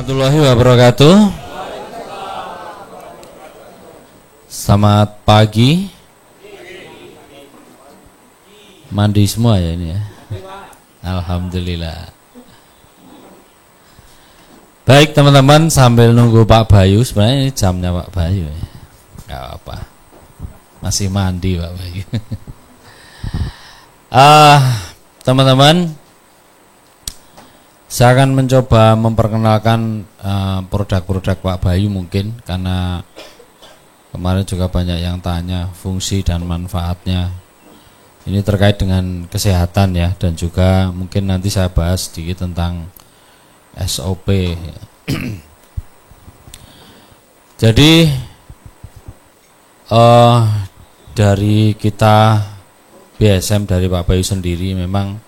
warahmatullahi wabarakatuh. Selamat pagi. Mandi semua ya ini ya. Alhamdulillah. Baik teman-teman, sambil nunggu Pak Bayu, sebenarnya ini jamnya Pak Bayu ya. Gak apa, masih mandi Pak Bayu. Teman-teman, saya akan mencoba memperkenalkan produk-produk Pak Bayu mungkin, karena kemarin juga banyak yang tanya fungsi dan manfaatnya. Ini terkait dengan kesehatan ya, dan juga mungkin nanti saya bahas sedikit tentang SOP. Jadi dari kita BSM, dari Pak Bayu sendiri, memang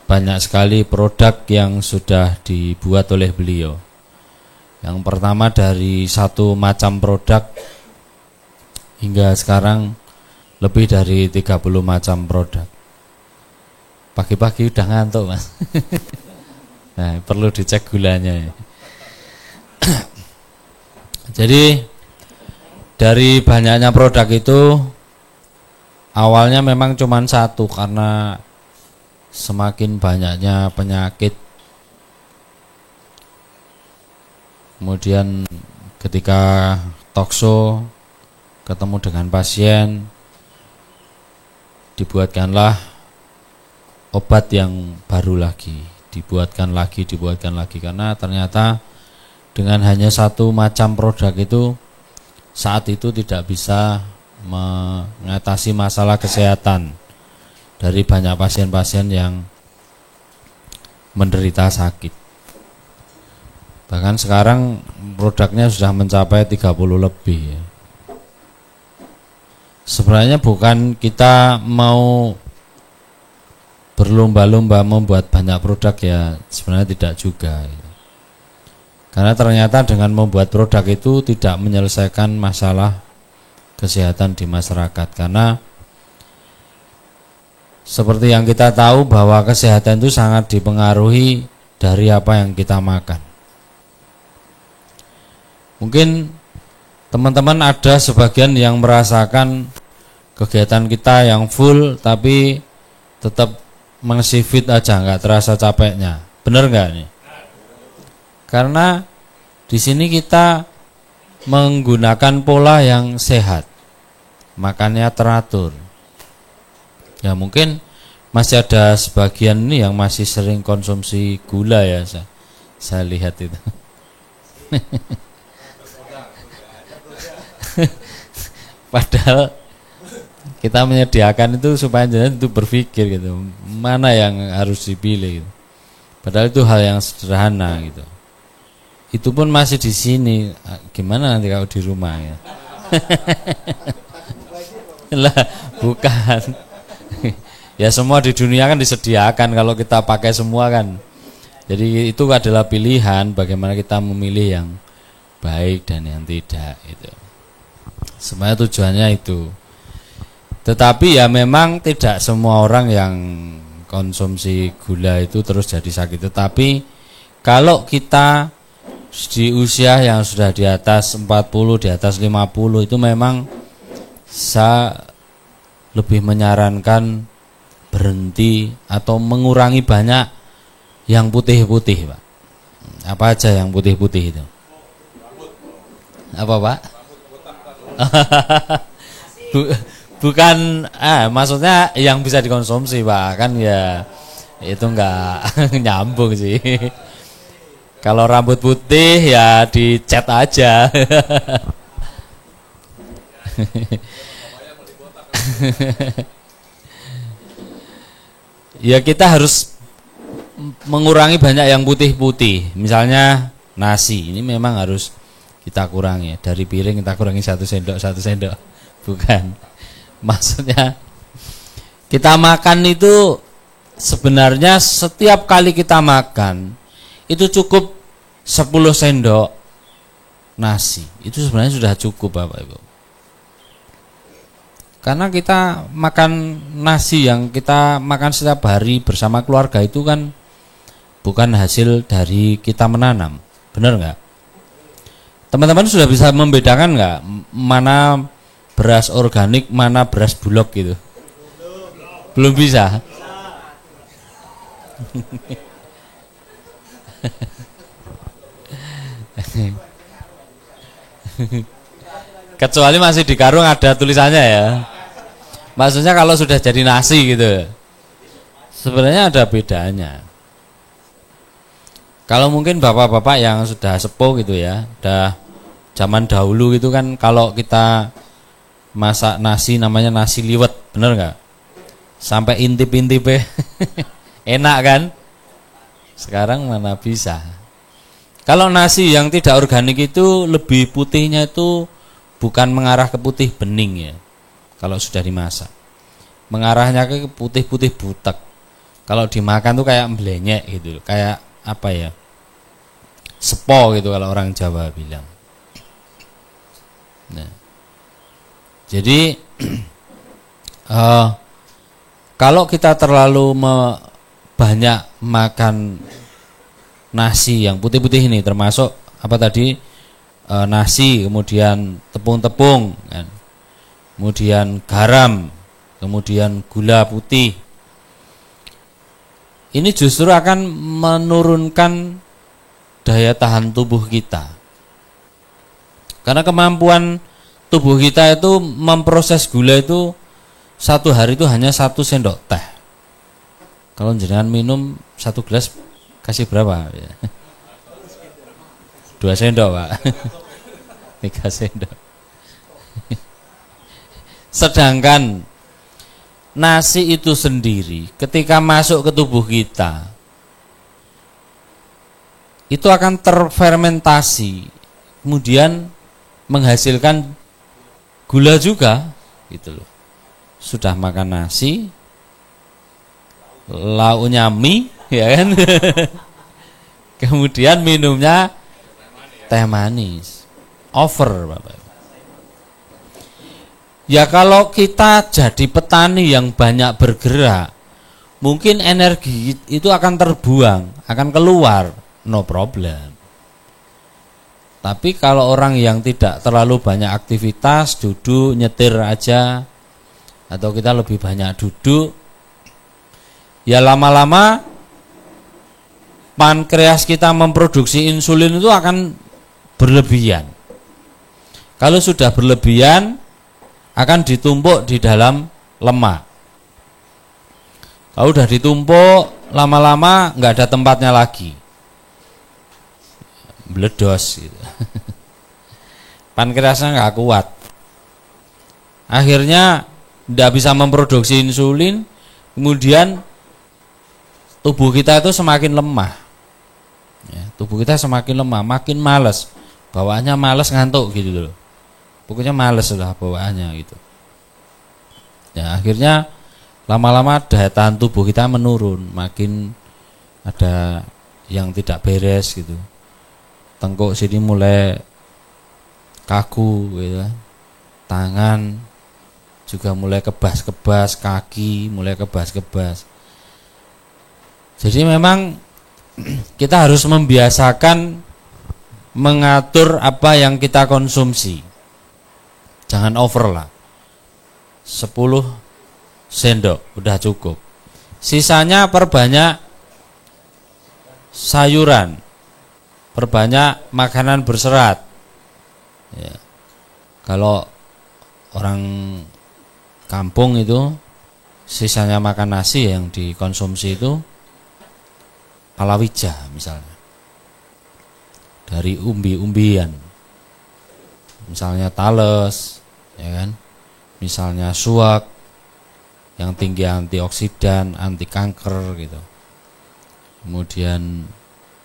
banyak sekali produk yang sudah dibuat oleh beliau. Yang pertama dari satu macam produk hingga sekarang lebih dari 30 macam produk. Pagi-pagi udah ngantuk Mas. Nah, perlu dicek gulanya. Jadi dari banyaknya produk itu awalnya memang cuma satu, karena semakin banyaknya penyakit, kemudian ketika talkshow ketemu dengan pasien, dibuatkanlah obat yang baru lagi, dibuatkan lagi, karena ternyata dengan hanya satu macam produk itu saat itu tidak bisa mengatasi masalah kesehatan dari banyak pasien-pasien yang menderita sakit. Bahkan sekarang produknya sudah mencapai 30 lebih ya. Sebenarnya bukan kita mau berlomba-lomba membuat banyak produk ya, sebenarnya tidak juga ya. Karena ternyata dengan membuat produk itu tidak menyelesaikan masalah kesehatan di masyarakat. Karena seperti yang kita tahu bahwa kesehatan itu sangat dipengaruhi dari apa yang kita makan. Mungkin teman-teman ada sebagian yang merasakan kegiatan kita yang full tapi tetap masih fit aja, nggak terasa capeknya. Bener nggak nih? Karena di sini kita menggunakan pola yang sehat, makannya teratur. Ya mungkin masih ada sebagian ini yang masih sering konsumsi gula ya, saya lihat itu. Padahal kita menyediakan itu supaya jangan itu berpikir gitu, mana yang harus dipilih gitu. Padahal itu hal yang sederhana gitu. Itu pun masih di sini, gimana nanti kalau di rumah ya? Lah, bukan. Ya semua di dunia kan disediakan, kalau kita pakai semua kan. Jadi itu adalah pilihan bagaimana kita memilih yang baik dan yang tidak itu. Sebenarnya tujuannya itu. Tetapi ya memang tidak semua orang yang konsumsi gula itu terus jadi sakit. Tetapi kalau kita di usia yang sudah di atas 40, di atas 50 itu memang saya lebih menyarankan berhenti atau mengurangi banyak yang putih-putih, Pak. Apa aja yang putih-putih itu? Apa, Pak? Bukan, maksudnya yang bisa dikonsumsi, Pak. Kan ya itu enggak nyambung sih. Kalau rambut putih ya dicat aja. Ya kita harus mengurangi banyak yang putih-putih. Misalnya nasi, ini memang harus kita kurangi. Dari piring kita kurangi 1 sendok. Bukan. Maksudnya kita makan itu sebenarnya setiap kali kita makan itu cukup 10 sendok nasi. Itu sebenarnya sudah cukup Bapak Ibu. Karena kita makan nasi yang kita makan setiap hari bersama keluarga itu kan bukan hasil dari kita menanam. Benar nggak? Teman-teman sudah bisa membedakan nggak mana beras organik, mana beras bulog gitu? Belum bisa. Kecuali masih di karung ada tulisannya ya. Maksudnya kalau sudah jadi nasi gitu, sebenarnya ada bedanya. Kalau mungkin bapak-bapak yang sudah sepuh gitu ya, udah zaman dahulu gitu kan, kalau kita masak nasi namanya nasi liwet, bener nggak? Sampai intip-intip enak kan? Sekarang mana bisa. Kalau nasi yang tidak organik itu lebih putihnya itu bukan mengarah ke putih bening ya. Kalau sudah dimasak, mengarahnya ke putih-putih butek. Kalau dimakan tuh kayak mblenyek gitu, kayak apa ya, sepo gitu kalau orang Jawa bilang. Nah, jadi kalau kita terlalu banyak makan nasi yang putih-putih ini, termasuk apa tadi, nasi, kemudian tepung-tepung, kan, kemudian garam, kemudian gula putih, ini justru akan menurunkan daya tahan tubuh kita. Karena kemampuan tubuh kita itu memproses gula itu satu hari itu hanya 1 sendok teh. Kalau jenengan minum 1 gelas kasih berapa? 2 sendok Pak. 3 sendok. Sedangkan nasi itu sendiri ketika masuk ke tubuh kita itu akan terfermentasi, kemudian menghasilkan gula juga gitu loh. Sudah makan nasi, lauknya mie ya kan. Kemudian minumnya teh manis. Over Bapak. Ya kalau kita jadi petani yang banyak bergerak, mungkin energi itu akan terbuang, akan keluar, no problem. Tapi kalau orang yang tidak terlalu banyak aktivitas, duduk nyetir aja, atau kita lebih banyak duduk, ya lama-lama pankreas kita memproduksi insulin itu akan berlebihan. Kalau sudah berlebihan, akan ditumpuk di dalam lemak. Kalau udah ditumpuk, lama-lama nggak ada tempatnya lagi, meledos gitu. Pankreasnya nggak kuat, akhirnya nggak bisa memproduksi insulin, kemudian tubuh kita itu semakin lemah ya, tubuh kita semakin lemah, makin malas, bawaannya malas, ngantuk gitu loh, pokoknya malas lah bawaannya gitu ya. Akhirnya lama-lama daya tahan tubuh kita menurun, makin ada yang tidak beres gitu. Tengkuk sini mulai kaku gitu, tangan juga mulai kebas-kebas, kaki mulai kebas-kebas. Jadi memang kita harus membiasakan mengatur apa yang kita konsumsi. Jangan over lah. 10 sendok udah cukup. Sisanya perbanyak sayuran, perbanyak makanan berserat ya. Kalau orang kampung itu sisanya makan nasi, yang dikonsumsi itu palawija misalnya, dari umbi-umbian, misalnya tales ya kan, misalnya suak yang tinggi antioksidan, anti kanker gitu, kemudian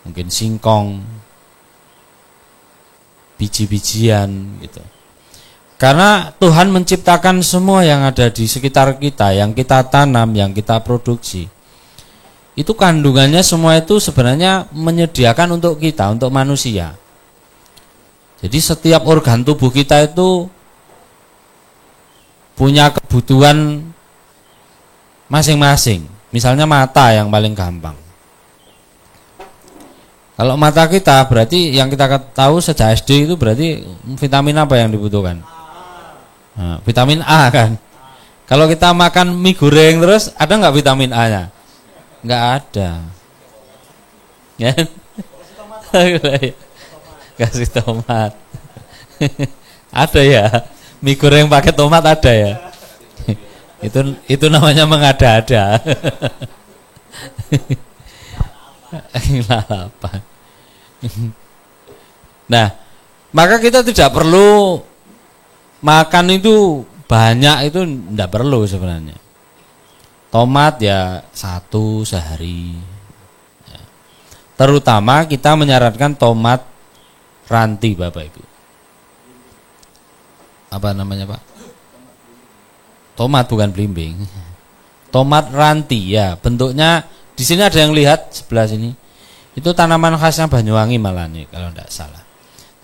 mungkin singkong, biji-bijian gitu. Karena Tuhan menciptakan semua yang ada di sekitar kita, yang kita tanam, yang kita produksi, itu kandungannya semua itu sebenarnya menyediakan untuk kita, untuk manusia. Jadi setiap organ tubuh kita itu punya kebutuhan masing-masing. Misalnya mata yang paling gampang. Kalau mata kita berarti yang kita tahu sejak SD itu berarti vitamin apa yang dibutuhkan? Nah, vitamin A kan. Kalau kita makan mie goreng terus ada nggak vitamin A-nya? Nggak ada. Ya. Kasih tomat. Ada ya. Mie goreng pakai tomat ada ya. Itu namanya mengada-ada. Lalapan. Nah, maka kita tidak perlu makan itu banyak, itu tidak perlu sebenarnya. Tomat ya 1 sehari. Ya. Terutama kita menyarankan tomat ranti, Bapak Ibu. Apa namanya, Pak? Tomat bukan belimbing. Tomat ranti ya, bentuknya di sini ada yang lihat sebelah sini. Itu tanaman khasnya Banyuwangi malah nih kalau tidak salah.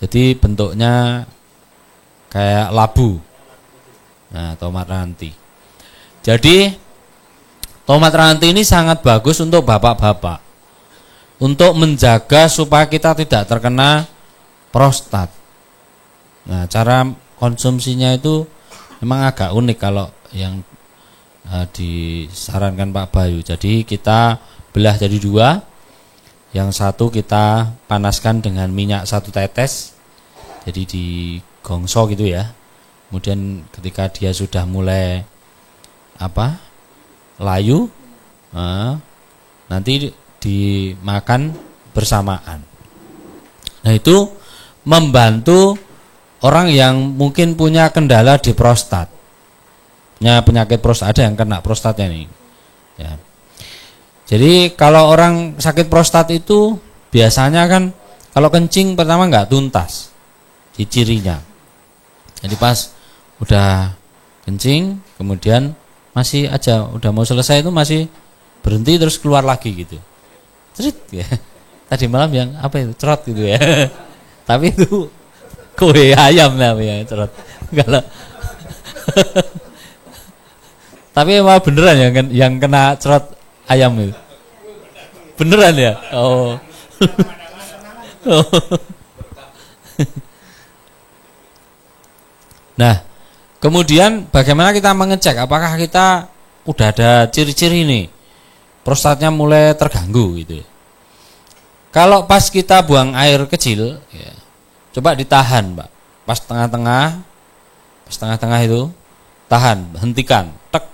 Jadi bentuknya kayak labu. Nah, tomat ranti. Jadi tomat ranti ini sangat bagus untuk bapak-bapak. Untuk menjaga supaya kita tidak terkena prostat. Nah, cara konsumsinya itu memang agak unik kalau yang disarankan Pak Bayu. Jadi kita belah jadi 2. Yang satu kita panaskan dengan minyak 1 tetes. Jadi digongso gitu ya. Kemudian ketika dia sudah mulai layu, nanti dimakan bersamaan. Nah, itu membantu orang yang mungkin punya kendala di prostat. Penyakit prostat, ada yang kena prostatnya nih. Ya. Jadi kalau orang sakit prostat itu biasanya kan kalau kencing pertama nggak tuntas, cirinya. Jadi pas udah kencing, kemudian masih aja udah mau selesai itu masih berhenti terus keluar lagi gitu. Cerit ya. Tadi malam yang apa itu cerot gitu ya. Tapi itu kue ayam namanya cerot. Kalau tapi emang beneran yang kena cerot ayam itu? Beneran ya? Oh. Nah, kemudian bagaimana kita mengecek apakah kita udah ada ciri-ciri nih prostatnya mulai terganggu gitu. Kalau pas kita buang air kecil, ya, coba ditahan, Pak. Pas tengah-tengah itu tahan, hentikan, tek.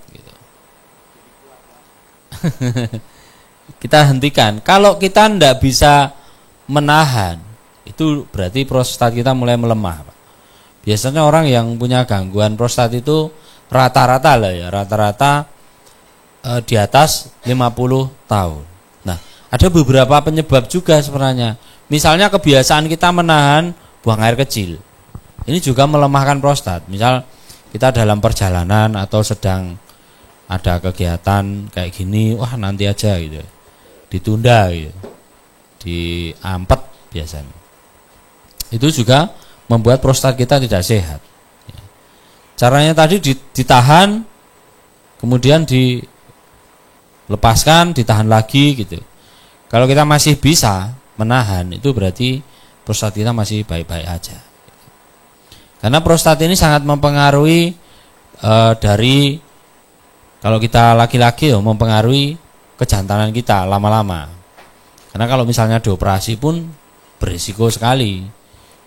Kita hentikan. Kalau kita tidak bisa menahan, itu berarti prostat kita mulai melemah, Pak. Biasanya orang yang punya gangguan prostat itu rata-rata di atas 50 tahun. Nah, ada beberapa penyebab juga sebenarnya. Misalnya kebiasaan kita menahan buang air kecil. Ini juga melemahkan prostat. Misal kita dalam perjalanan atau sedang ada kegiatan kayak gini, wah nanti aja gitu, ditunda gitu, diampet biasanya. Itu juga membuat prostat kita tidak sehat. Caranya tadi ditahan, kemudian dilepaskan, ditahan lagi gitu. Kalau kita masih bisa menahan, itu berarti prostat kita masih baik-baik aja. Karena prostat ini sangat mempengaruhi dari kalau kita laki-laki mempengaruhi kejantanan kita lama-lama. Karena kalau misalnya dioperasi pun berisiko sekali.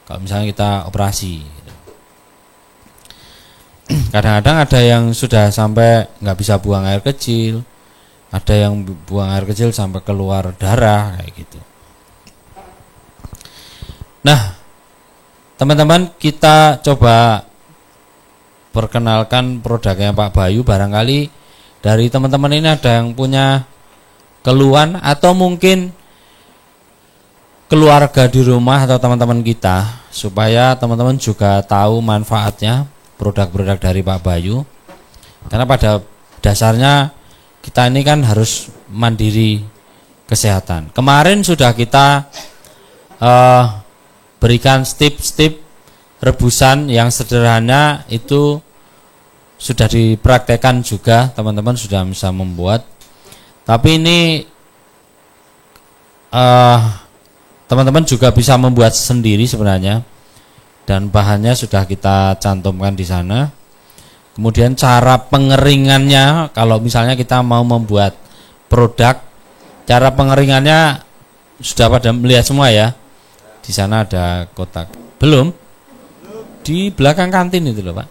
Kalau misalnya kita operasi, kadang-kadang ada yang sudah sampai nggak bisa buang air kecil, ada yang buang air kecil sampai keluar darah kayak gitu. Nah, teman-teman, kita coba perkenalkan produknya Pak Bayu. Barangkali dari teman-teman ini ada yang punya keluhan atau mungkin keluarga di rumah atau teman-teman kita, supaya teman-teman juga tahu manfaatnya produk-produk dari Pak Bayu. Karena pada dasarnya kita ini kan harus mandiri kesehatan. Kemarin sudah kita berikan tips-tips rebusan yang sederhana, itu sudah dipraktekkan juga, teman-teman sudah bisa membuat. Tapi ini teman-teman juga bisa membuat sendiri sebenarnya, dan bahannya sudah kita cantumkan di sana. Kemudian cara pengeringannya, kalau misalnya kita mau membuat produk, cara pengeringannya sudah pada melihat semua ya. Di sana ada kotak. Belum? Di belakang kantin itu loh Pak.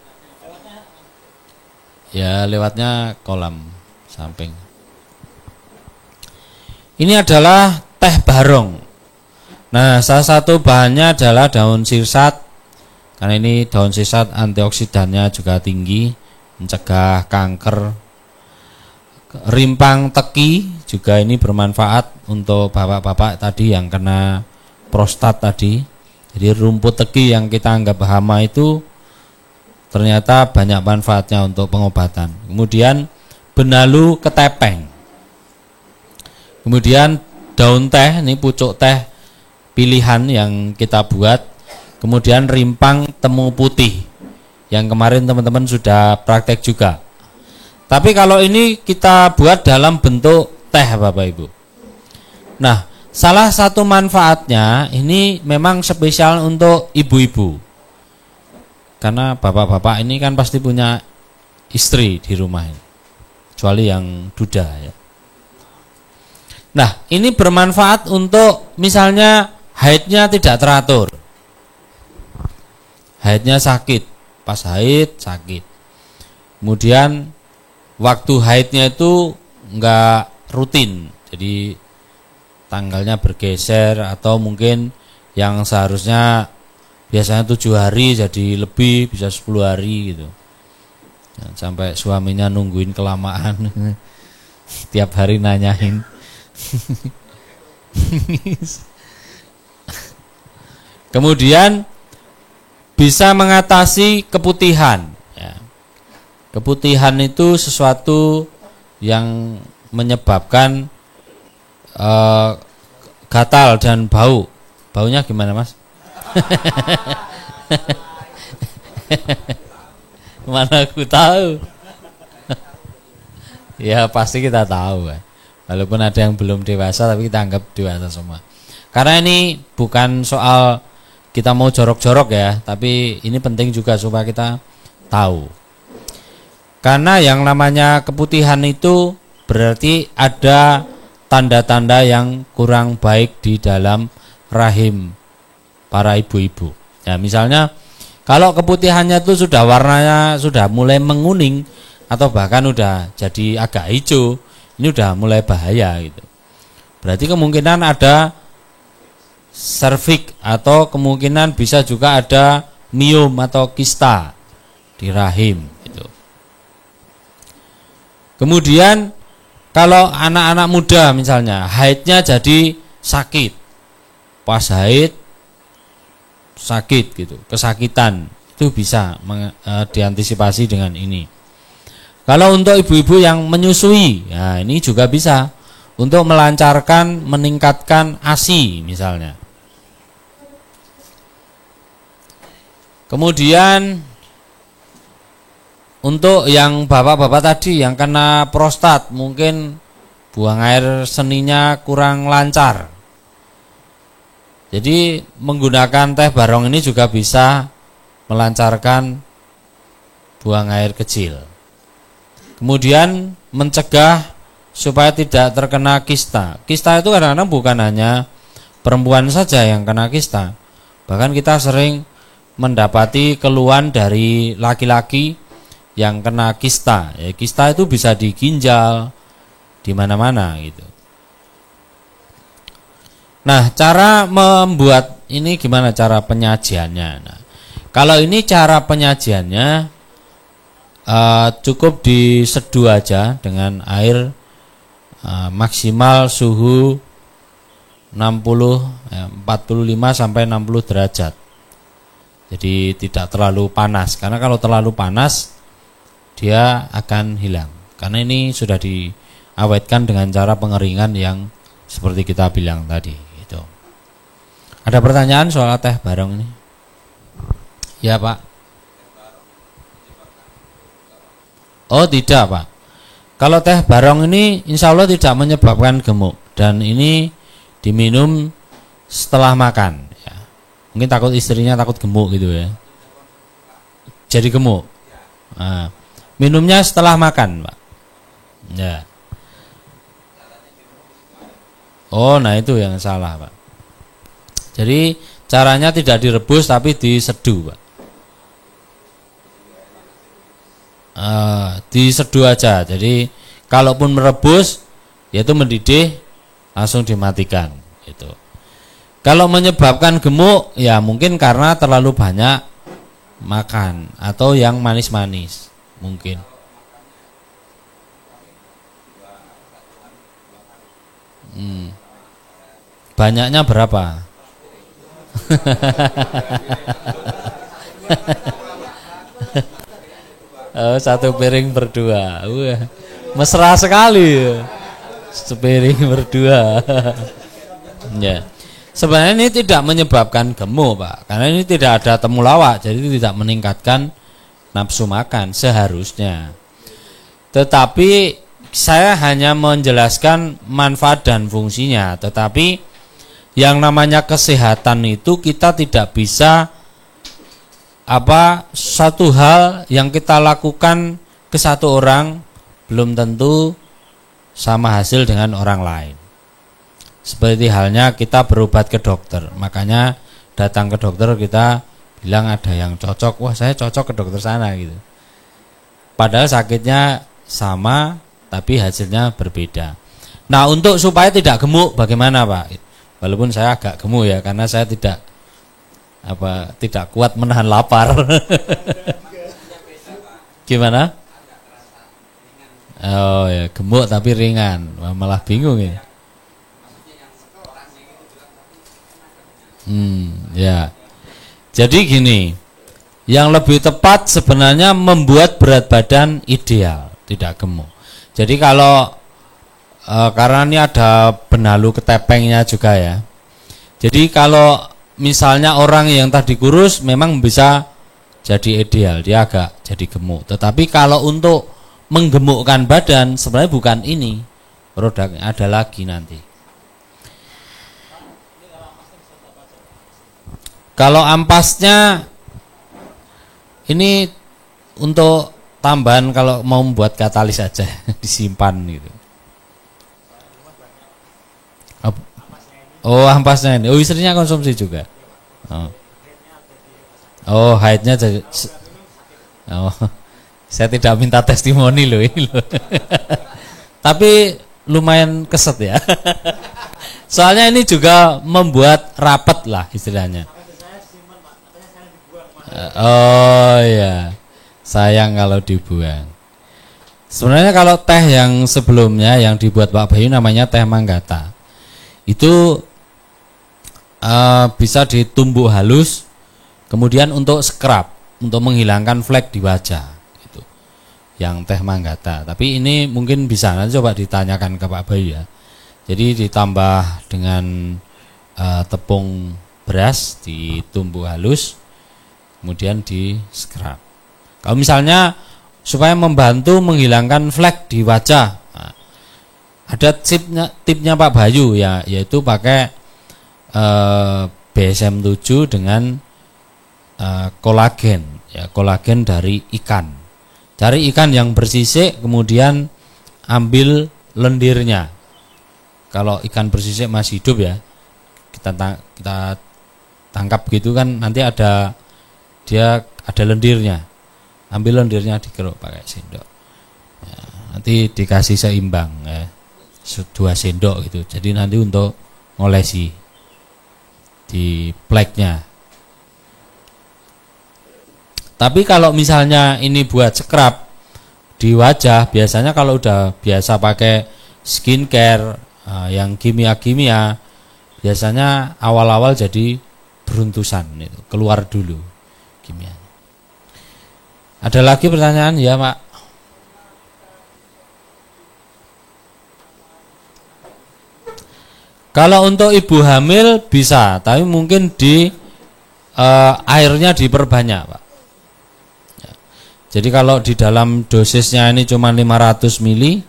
Ya, lewatnya kolam samping. Ini adalah teh barong. Nah, salah satu bahannya adalah daun sirsat. Karena ini daun sirsat antioksidannya juga tinggi, mencegah kanker. Rimpang teki juga ini bermanfaat untuk bapak-bapak tadi yang kena prostat tadi. Jadi rumput teki yang kita anggap hama itu ternyata banyak manfaatnya untuk pengobatan. Kemudian benalu ketepeng. Kemudian daun teh, ini pucuk teh pilihan yang kita buat. Kemudian rimpang temu putih yang kemarin teman-teman sudah praktek juga. Tapi kalau ini kita buat dalam bentuk teh Bapak Ibu. Nah, salah satu manfaatnya ini memang spesial untuk ibu-ibu. Karena bapak-bapak ini kan pasti punya istri di rumah ini, kecuali yang duda ya. Nah, ini bermanfaat untuk misalnya haidnya tidak teratur, haidnya sakit, pas haid sakit, kemudian waktu haidnya itu enggak rutin, jadi tanggalnya bergeser, atau mungkin yang seharusnya biasanya 7 hari jadi lebih, bisa 10 hari gitu. Sampai suaminya nungguin kelamaan tiap hari nanyain. Kemudian bisa mengatasi keputihan ya. Keputihan itu sesuatu yang menyebabkan gatal dan bau. Baunya gimana Mas? Mana aku tahu. Ya pasti kita tahu kan. Walaupun ada yang belum dewasa tapi kita anggap dewasa semua. Karena ini bukan soal kita mau jorok-jorok ya, tapi ini penting juga supaya kita tahu. Karena yang namanya keputihan itu berarti ada tanda-tanda yang kurang baik di dalam rahim para ibu-ibu. Ya, misalnya kalau keputihannya itu sudah warnanya sudah mulai menguning atau bahkan udah jadi agak hijau, ini udah mulai bahaya gitu. Berarti kemungkinan ada serviks atau kemungkinan bisa juga ada miom atau kista di rahim gitu. Kemudian kalau anak-anak muda misalnya haidnya jadi sakit, pas haid sakit gitu, kesakitan, itu bisa diantisipasi dengan ini. Kalau untuk ibu-ibu yang menyusui, ya ini juga bisa untuk melancarkan, meningkatkan ASI misalnya. Kemudian untuk yang bapak-bapak tadi yang kena prostat, mungkin buang air seninya kurang lancar. Jadi menggunakan teh barong ini juga bisa melancarkan buang air kecil. Kemudian mencegah supaya tidak terkena kista. Kista itu kadang-kadang bukan hanya perempuan saja yang kena kista. Bahkan kita sering mendapati keluhan dari laki-laki yang kena kista. Ya, kista itu bisa di ginjal, di mana-mana gitu. Nah, cara membuat ini gimana cara penyajiannya? Nah, kalau ini cara penyajiannya cukup diseduh aja dengan air maksimal suhu 45 sampai 60 derajat. Jadi tidak terlalu panas, karena kalau terlalu panas dia akan hilang. Karena ini sudah diawetkan dengan cara pengeringan yang seperti kita bilang tadi. Gitu. Ada pertanyaan soal teh barong ini? Ya Pak. Oh tidak Pak. Kalau teh barong ini insya Allah tidak menyebabkan gemuk, dan ini diminum setelah makan. Ya. Mungkin takut istrinya takut gemuk gitu ya. Jadi gemuk. Nah, minumnya setelah makan, Pak. Ya. Oh, nah itu yang salah, Pak. Jadi caranya tidak direbus tapi diseduh, Pak. Diseduh aja. Jadi kalaupun merebus, yaitu mendidih, langsung dimatikan. Gitu. Kalau menyebabkan gemuk, ya mungkin karena terlalu banyak makan atau yang manis-manis, mungkin. Banyaknya berapa? Oh, satu piring berdua. Wah, mesra sekali. Sepiring berdua. Ya. Sebenarnya ini tidak menyebabkan gemuk, Pak. Karena ini tidak ada temulawak, jadi tidak meningkatkan nafsu makan seharusnya. Tetapi saya hanya menjelaskan manfaat dan fungsinya. Tetapi yang namanya kesehatan itu kita tidak bisa satu hal yang kita lakukan ke satu orang belum tentu sama hasil dengan orang lain. Seperti halnya kita berobat ke dokter, makanya datang ke dokter kita bilang ada yang cocok, wah saya cocok ke dokter sana gitu. Padahal sakitnya sama tapi hasilnya berbeda. Nah, untuk supaya tidak gemuk bagaimana, Pak? Walaupun saya agak gemuk ya, karena saya tidak kuat menahan lapar. Gimana? Oh ya, gemuk tapi ringan. Wah, malah bingung ya. Ya. Jadi gini, yang lebih tepat sebenarnya membuat berat badan ideal, tidak gemuk. Jadi kalau karena ini ada benalu ketepengnya juga ya. Jadi kalau misalnya orang yang tadi kurus memang bisa jadi ideal, dia agak jadi gemuk. Tetapi kalau untuk menggemukkan badan sebenarnya bukan ini produknya, ada lagi nanti. Kalau ampasnya ini untuk tambahan kalau mau membuat katalis saja disimpan gitu. Oh, ampasnya ini. Oh, istrinya konsumsi juga. Oh, haidnya jadi. Oh, saya tidak minta testimoni loh ini loh. Tapi lumayan keset ya. Soalnya ini juga membuat rapat lah istilahnya. Oh ya, sayang kalau dibuang. Sebenarnya kalau teh yang sebelumnya yang dibuat Pak Bayu namanya teh manggata, itu bisa ditumbuk halus, kemudian untuk scrub, untuk menghilangkan flek di wajah, itu yang teh manggata. Tapi ini mungkin bisa nanti coba ditanyakan ke Pak Bayu ya. Jadi ditambah dengan tepung beras, ditumbuk halus, kemudian di scrub. Kalau misalnya supaya membantu menghilangkan flek di wajah, nah, ada tipnya Pak Bayu ya, yaitu pakai BSM 7 dengan kolagen, ya, kolagen dari ikan. Cari ikan yang bersisik, kemudian ambil lendirnya. Kalau ikan bersisik masih hidup ya, kita tangkap gitu kan, nanti dia ada lendirnya, ambil lendirnya dikeruk pakai sendok ya, nanti dikasih seimbang ya, 2 sendok gitu. Jadi nanti untuk ngolesi di pleknya. Tapi kalau misalnya ini buat scrub di wajah, biasanya kalau udah biasa pakai skincare yang kimia-kimia, biasanya awal-awal jadi beruntusan itu, keluar dulu kimia. Ada lagi pertanyaan ya, Pak? Kalau untuk ibu hamil bisa, tapi mungkin di airnya diperbanyak, Pak. Ya. Jadi kalau di dalam dosisnya ini cuma 500 ml,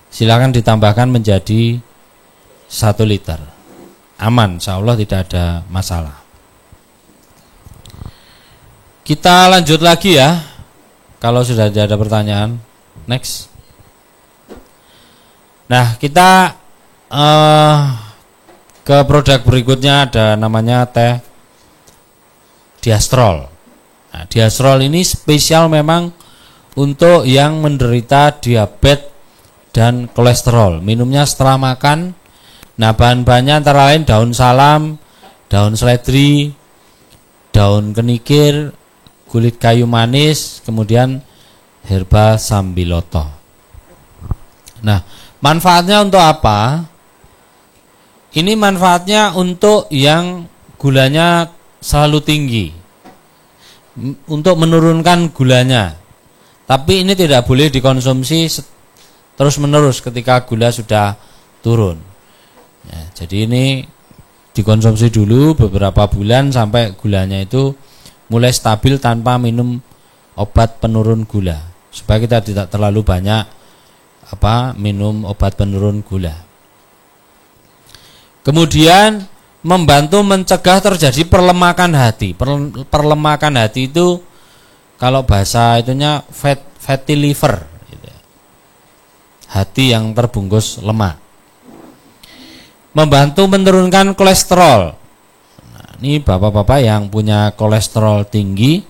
silakan ditambahkan menjadi 1 liter aman, insya Allah tidak ada masalah. Kita lanjut lagi ya, kalau sudah ada pertanyaan. Next. Nah, kita ke produk berikutnya, ada namanya teh diastrol. Nah, diastrol ini spesial memang untuk yang menderita diabetes dan kolesterol. Minumnya setelah makan. Nah, bahan-bahannya antara lain daun salam, daun seledri, daun kenikir, kulit kayu manis, kemudian herba sambiloto. Nah, manfaatnya untuk apa? Ini manfaatnya untuk yang gulanya selalu tinggi, untuk menurunkan gulanya. Tapi ini tidak boleh dikonsumsi terus menerus ketika gula sudah turun. Ya, jadi ini dikonsumsi dulu beberapa bulan sampai gulanya itu mulai stabil tanpa minum obat penurun gula, supaya kita tidak terlalu banyak minum obat penurun gula. Kemudian membantu mencegah terjadi perlemakan hati. Perlemakan hati itu kalau bahasa itunya fatty liver gitu ya. Hati yang terbungkus lemak. Membantu menurunkan kolesterol. Nah, ini bapak-bapak yang punya kolesterol tinggi,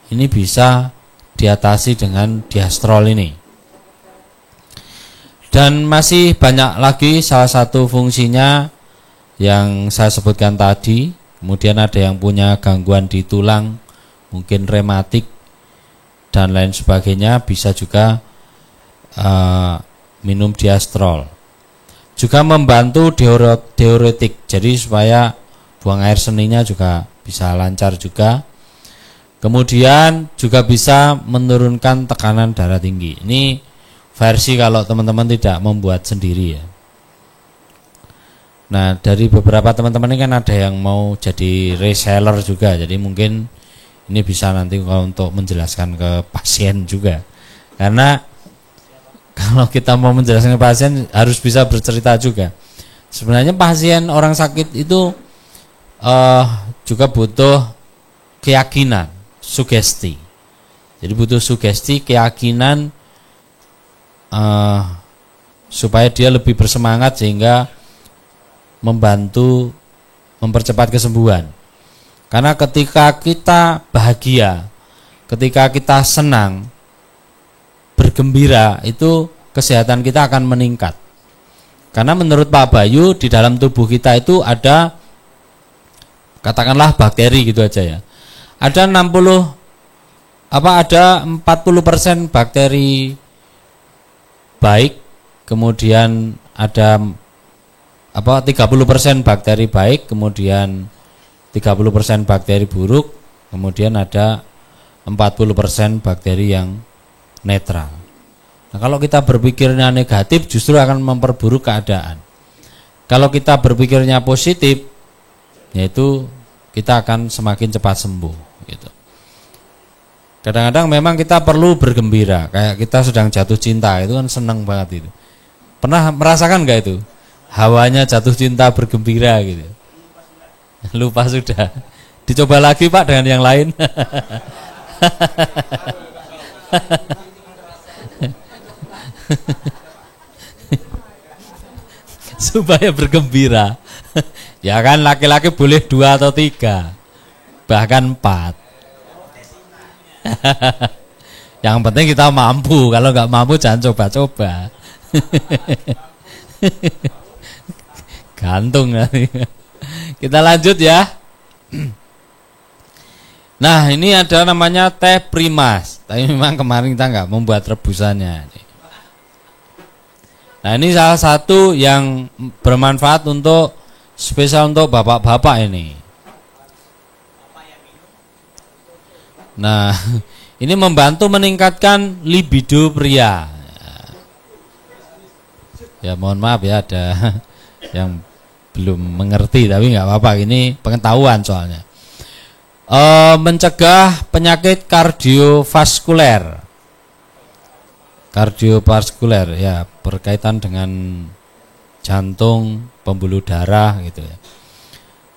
ini bisa diatasi dengan diastrol ini. Dan masih banyak lagi, salah satu fungsinya yang saya sebutkan tadi. Kemudian ada yang punya gangguan di tulang, mungkin rematik dan lain sebagainya, bisa juga minum diastrol. Juga membantu diuretik, jadi supaya buang air seninya juga bisa lancar juga. Kemudian juga bisa menurunkan tekanan darah tinggi. Ini versi kalau teman-teman tidak membuat sendiri ya. Nah, dari beberapa teman-teman ini kan ada yang mau jadi reseller juga, jadi mungkin ini bisa nanti kalau untuk menjelaskan ke pasien juga. Karena kalau kita mau menjelaskan ke pasien harus bisa bercerita juga. Sebenarnya pasien orang sakit itu juga butuh keyakinan, sugesti. Jadi butuh sugesti, keyakinan supaya dia lebih bersemangat sehingga membantu mempercepat kesembuhan. Karena ketika kita bahagia, ketika kita senang, bergembira, itu kesehatan kita akan meningkat. Karena menurut Pak Bayu, di dalam tubuh kita itu ada, katakanlah bakteri gitu aja ya. Ada 40% bakteri baik, kemudian ada 30% bakteri baik, kemudian 30% bakteri buruk, kemudian ada 40% bakteri yang netral. Nah, kalau kita berpikirnya negatif justru akan memperburuk keadaan. Kalau kita berpikirnya positif, yaitu kita akan semakin cepat sembuh gitu. Kadang-kadang memang kita perlu bergembira, kayak kita sedang jatuh cinta, itu kan senang banget itu. Pernah merasakan enggak itu? Hawanya jatuh cinta bergembira gitu. Lupa sudah. Dicoba lagi Pak dengan yang lain. Supaya bergembira. Ya kan, laki-laki boleh 2 atau 3, bahkan 4. Yang penting kita mampu. Kalau nggak mampu jangan coba-coba. Gantung nanti. Kita lanjut ya. Nah, ini ada namanya teh primas. Tapi memang kemarin kita nggak membuat rebusannya. Nah, ini salah satu yang bermanfaat untuk spesial untuk bapak-bapak ini. Nah, ini membantu meningkatkan libido pria. Ya mohon maaf ya, ada yang belum mengerti, tapi nggak apa-apa, ini pengetahuan soalnya. Mencegah penyakit kardiovaskuler. Kardiovaskuler ya berkaitan dengan jantung, pembuluh darah gitu ya.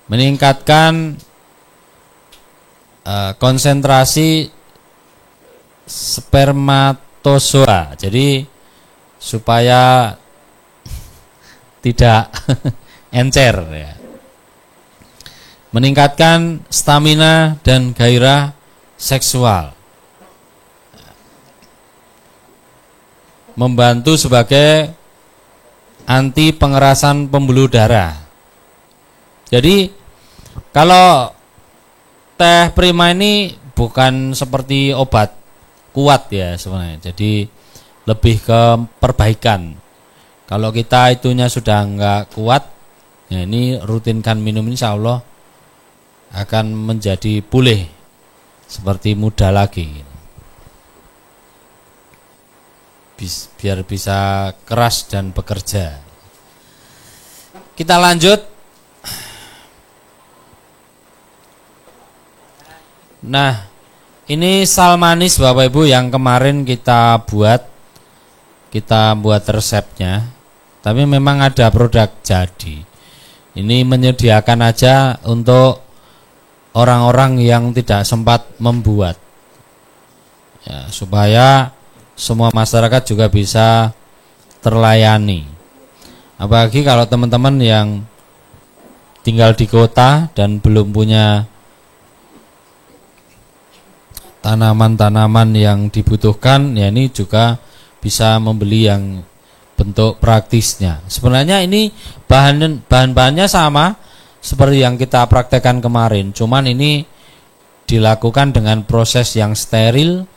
Meningkatkan konsentrasi spermatozoa. Jadi supaya tidak encer ya. Meningkatkan stamina dan gairah seksual. Membantu sebagai anti pengerasan pembuluh darah. Jadi kalau teh prima ini bukan seperti obat kuat ya sebenarnya. Jadi lebih ke perbaikan. Kalau kita itunya sudah enggak kuat, ya ini rutinkan minum, insya Allah akan menjadi pulih seperti muda lagi. Biar bisa keras dan bekerja. Kita lanjut. Nah, ini sal manis Bapak Ibu yang kemarin kita buat resepnya. Tapi memang ada produk jadi. Ini menyediakan aja untuk orang-orang yang tidak sempat membuat. Ya, supaya semua masyarakat juga bisa terlayani. Apalagi kalau teman-teman yang tinggal di kota dan belum punya tanaman-tanaman yang dibutuhkan, ya ini juga bisa membeli yang bentuk praktisnya. Sebenarnya ini bahan-bahannya sama seperti yang kita praktekkan kemarin, cuman ini dilakukan dengan proses yang steril,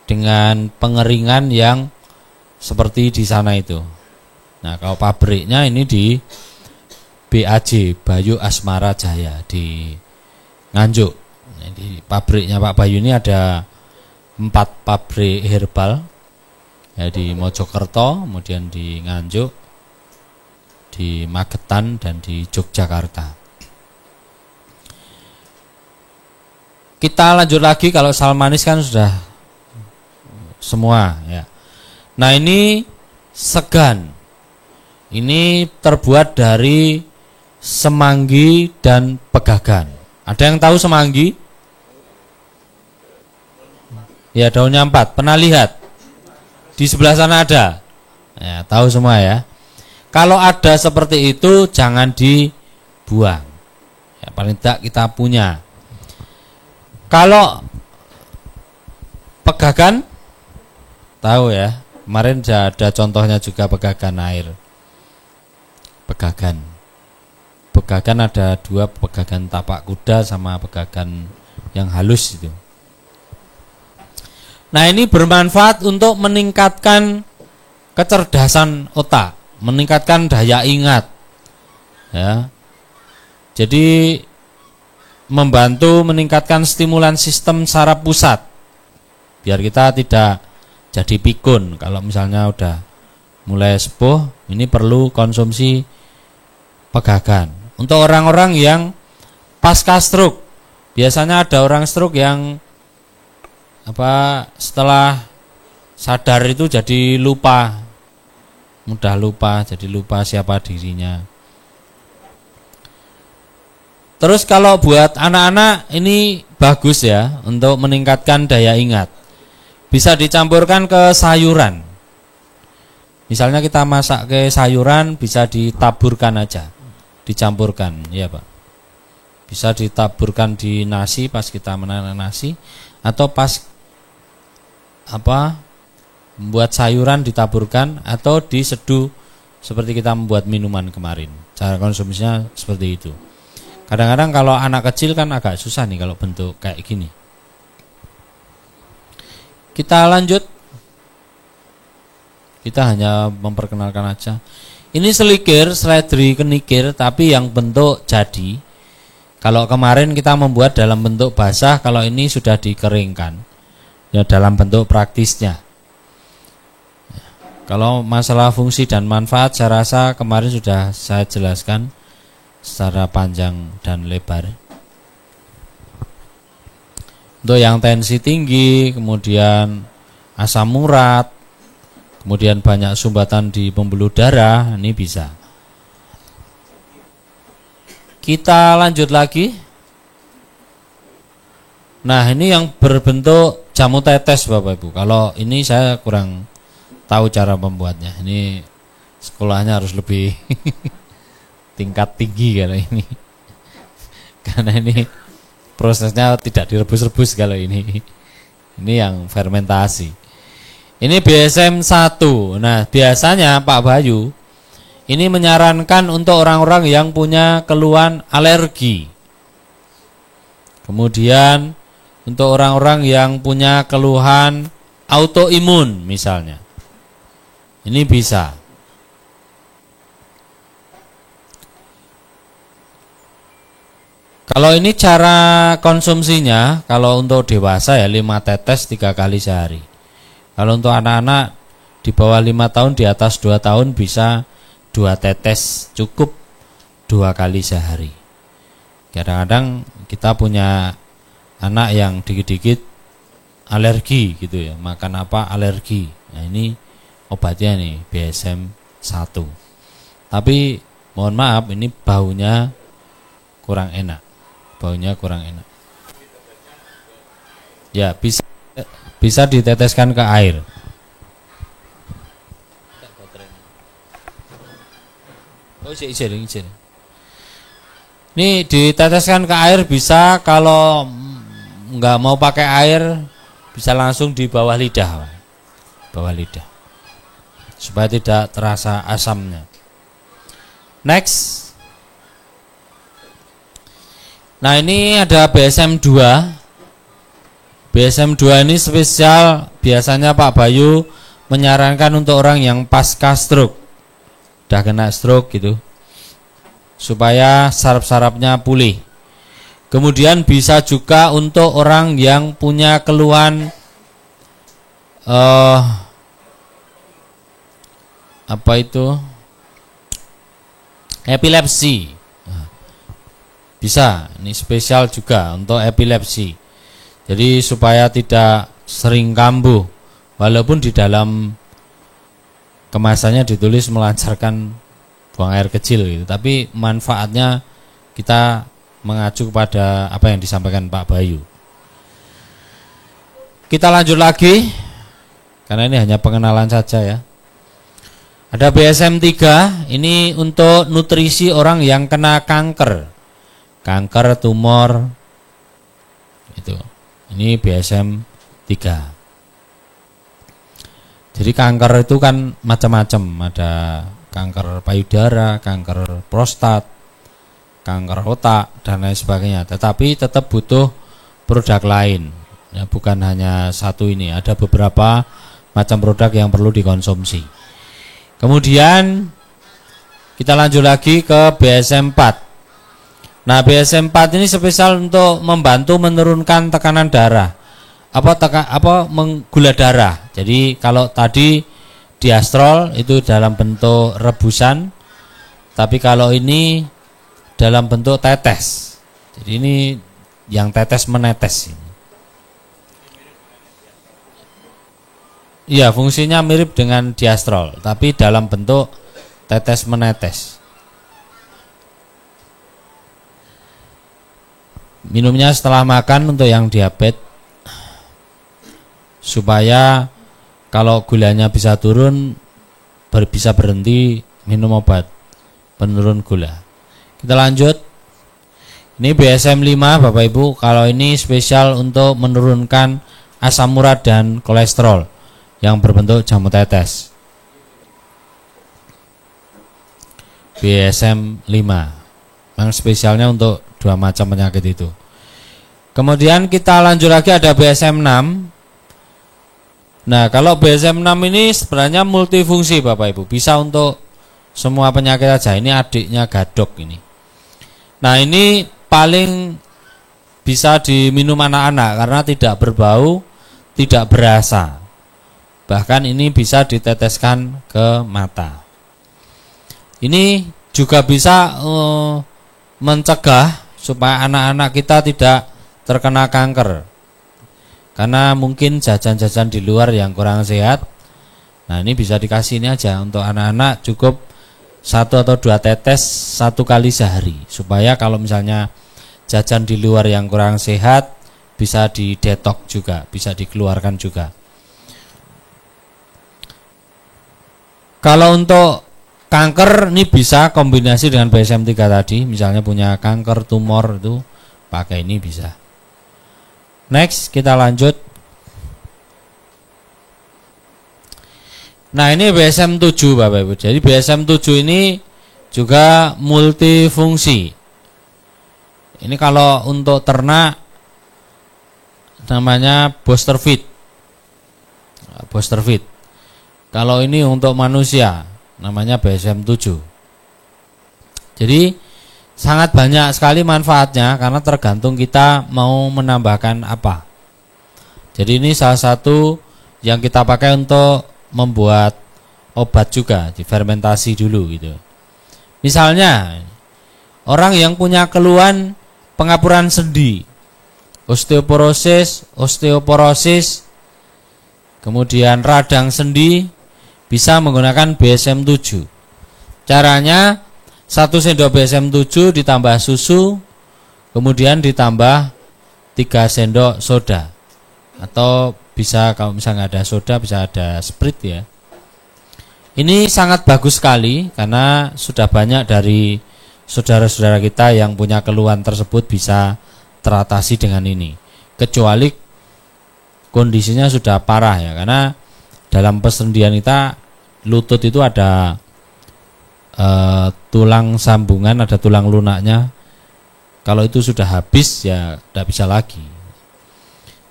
dengan pengeringan yang seperti di sana itu. Nah, kalau pabriknya ini di BAJ, Bayu Asmara Jaya di Nganjuk. Jadi pabriknya Pak Bayu ini ada 4 pabrik herbal, ya, di Mojokerto, kemudian di Nganjuk, di Magetan, dan di Yogyakarta. Kita lanjut lagi. Kalau sal manis kan sudah semua ya. Nah, ini segan. Ini terbuat dari semanggi dan pegagan. Ada yang tahu semanggi? Ya, daunnya 4. Pernah lihat? Di sebelah sana ada. Ya, tahu semua ya. Kalau ada seperti itu jangan dibuang. Ya, paling tidak kita punya. Kalau pegagan, tahu ya. Kemarin ada contohnya juga pegagan air. Pegagan ada 2, pegagan tapak kuda sama pegagan yang halus itu. Nah, ini bermanfaat untuk meningkatkan kecerdasan otak, meningkatkan daya ingat, ya. Jadi membantu meningkatkan stimulan sistem saraf pusat, biar kita tidak jadi pikun. Kalau misalnya udah mulai sepuh, ini perlu konsumsi pegagan. Untuk orang-orang yang pasca stroke, biasanya ada orang stroke yang setelah sadar itu jadi lupa, mudah lupa, jadi lupa siapa dirinya. Terus kalau buat anak-anak ini bagus ya untuk meningkatkan daya ingat. Bisa dicampurkan ke sayuran. Misalnya kita masak ke sayuran, bisa ditaburkan aja, dicampurkan, ya Pak. Bisa ditaburkan di nasi pas kita menanak nasi, atau pas membuat sayuran ditaburkan, atau diseduh seperti kita membuat minuman kemarin. Cara konsumsinya seperti itu. Kadang-kadang kalau anak kecil kan agak susah nih kalau bentuk kayak gini. Kita lanjut. Kita hanya memperkenalkan aja. Ini selikir, seledri kenikir, tapi yang bentuk jadi. Kalau kemarin kita membuat dalam bentuk basah, kalau ini sudah dikeringkan, ya, dalam bentuk praktisnya. Kalau masalah fungsi dan manfaat, saya rasa kemarin sudah saya jelaskan secara panjang dan lebar. Untuk yang tensi tinggi, kemudian asam urat, kemudian banyak sumbatan di pembuluh darah, ini bisa. Kita lanjut lagi. Nah, ini yang berbentuk jamu tetes Bapak Ibu. Kalau ini saya kurang tahu cara membuatnya. Ini sekolahnya harus lebih tingkat tinggi kalau ini. Karena ini prosesnya tidak direbus-rebus kalau ini. Ini yang fermentasi. Ini BSM 1. Nah, biasanya Pak Bayu ini menyarankan untuk orang-orang yang punya keluhan alergi. Kemudian untuk orang-orang yang punya keluhan autoimun misalnya. Ini bisa. Kalau ini cara konsumsinya, kalau untuk dewasa ya 5 tetes 3 kali sehari. Kalau untuk anak-anak di bawah 5 tahun, di atas 2 tahun bisa 2 tetes cukup 2 kali sehari. Kadang-kadang kita punya anak yang dikit-dikit alergi gitu ya, makan apa alergi. Nah, ini obatnya nih BSM 1. Tapi mohon maaf, ini baunya kurang enak. Baunya kurang enak. Ya, bisa diteteskan ke air. Oh, izin. Ini diteteskan ke air bisa, kalau nggak mau pakai air bisa langsung di bawah lidah, supaya tidak terasa asamnya. Next. Nah, ini ada BSM 2. BSM 2 ini spesial, biasanya Pak Bayu menyarankan untuk orang yang pasca stroke, udah kena stroke gitu, supaya saraf-sarafnya pulih. Kemudian bisa juga untuk orang yang punya keluhan epilepsi. Bisa, ini spesial juga untuk epilepsi. Jadi supaya tidak sering kambuh, walaupun di dalam kemasannya ditulis melancarkan buang air kecil gitu, tapi manfaatnya kita mengacu kepada apa yang disampaikan Pak Bayu. Kita lanjut lagi, karena ini hanya pengenalan saja ya. Ada BSM 3, ini untuk nutrisi orang yang kena kanker, tumor, itu. Ini BSM 3. Jadi kanker itu kan macam-macam, ada kanker payudara, kanker prostat, kanker otak, dan lain sebagainya. Tetapi tetap butuh produk lain, ya, bukan hanya satu ini. Ada beberapa macam produk yang perlu dikonsumsi. Kemudian kita lanjut lagi ke BSM 4. Nah, BSM 4 ini spesial untuk membantu menurunkan tekanan darah, gula darah. Jadi kalau tadi diastrol itu dalam bentuk rebusan, tapi kalau ini dalam bentuk tetes. Jadi ini yang tetes menetes. Iya, fungsinya mirip dengan diastrol, tapi dalam bentuk tetes menetes. Minumnya setelah makan untuk yang diabetes, supaya kalau gulanya bisa turun, bisa berhenti minum obat penurun gula. Kita lanjut. Ini BSM 5 Bapak Ibu. Kalau ini spesial untuk menurunkan asam urat dan kolesterol yang berbentuk jamu tetes. BSM 5 yang spesialnya untuk 2 macam penyakit itu. Kemudian kita lanjut lagi, ada BSM 6. Nah, kalau BSM 6 ini sebenarnya multifungsi Bapak Ibu, bisa untuk semua penyakit aja. Ini adiknya gadok ini. Nah, ini paling bisa diminum anak-anak karena tidak berbau, tidak berasa. Bahkan ini bisa diteteskan ke mata. Ini juga bisa mencegah supaya anak-anak kita tidak terkena kanker, karena mungkin jajan-jajan di luar yang kurang sehat. Nah, ini bisa dikasih ini aja untuk anak-anak, cukup 1 atau 2 tetes 1 kali sehari, supaya kalau misalnya jajan di luar yang kurang sehat bisa didetok juga, bisa dikeluarkan juga. Kalau untuk kanker ini bisa kombinasi dengan BSM-3 tadi, misalnya punya kanker, tumor, itu pakai ini bisa. Next, kita lanjut. Nah, ini BSM-7 Bapak Ibu. Jadi BSM-7 ini juga multifungsi. Ini kalau untuk ternak namanya booster feed. Booster feed. Kalau ini untuk manusia namanya BSM-7. Jadi sangat banyak sekali manfaatnya karena tergantung kita mau menambahkan apa. Jadi ini salah satu yang kita pakai untuk membuat obat juga, difermentasi dulu gitu. Misalnya orang yang punya keluhan pengapuran sendi, osteoporosis, kemudian radang sendi, bisa menggunakan BSM-7. Caranya 1 sendok BSM-7 ditambah susu, kemudian ditambah 3 sendok soda, atau bisa kalau misalnya nggak ada soda bisa ada Sprite ya. Ini sangat bagus sekali karena sudah banyak dari saudara-saudara kita yang punya keluhan tersebut bisa teratasi dengan ini. Kecuali kondisinya sudah parah ya, karena dalam persendian kita lutut itu ada tulang sambungan, ada tulang lunaknya. Kalau itu sudah habis ya tidak bisa lagi.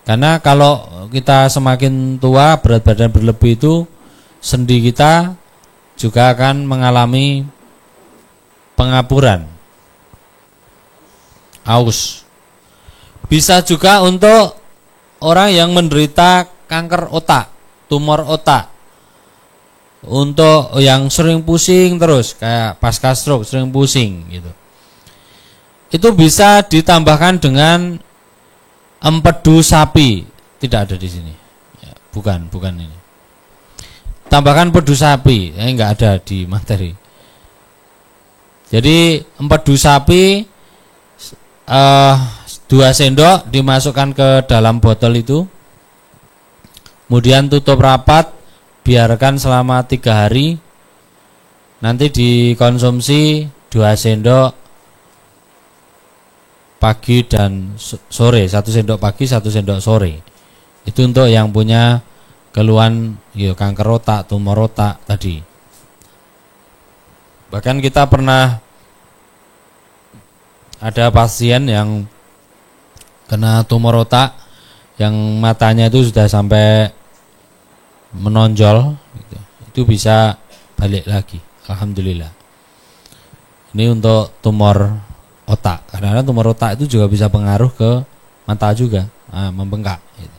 Karena kalau kita semakin tua, berat badan berlebih itu sendi kita juga akan mengalami pengapuran, aus. Bisa juga untuk orang yang menderita kanker otak, tumor otak. Untuk yang sering pusing terus, kayak pasca stroke, sering pusing gitu. Itu bisa ditambahkan dengan empedu sapi. Tidak ada di sini ya, bukan ini. Tambahkan empedu sapi, enggak ada di materi. Jadi empedu sapi 2 sendok dimasukkan ke dalam botol itu, kemudian tutup rapat, biarkan selama 3 hari. Nanti dikonsumsi 2 sendok pagi dan sore, 1 sendok pagi, 1 sendok sore. Itu untuk yang punya keluhan ya, kanker otak, tumor otak tadi. Bahkan kita pernah ada pasien yang kena tumor otak, yang matanya itu sudah sampai menonjol gitu. Itu bisa balik lagi, alhamdulillah. Ini untuk tumor otak, karena tumor otak itu juga bisa pengaruh ke mata juga, membengkak gitu.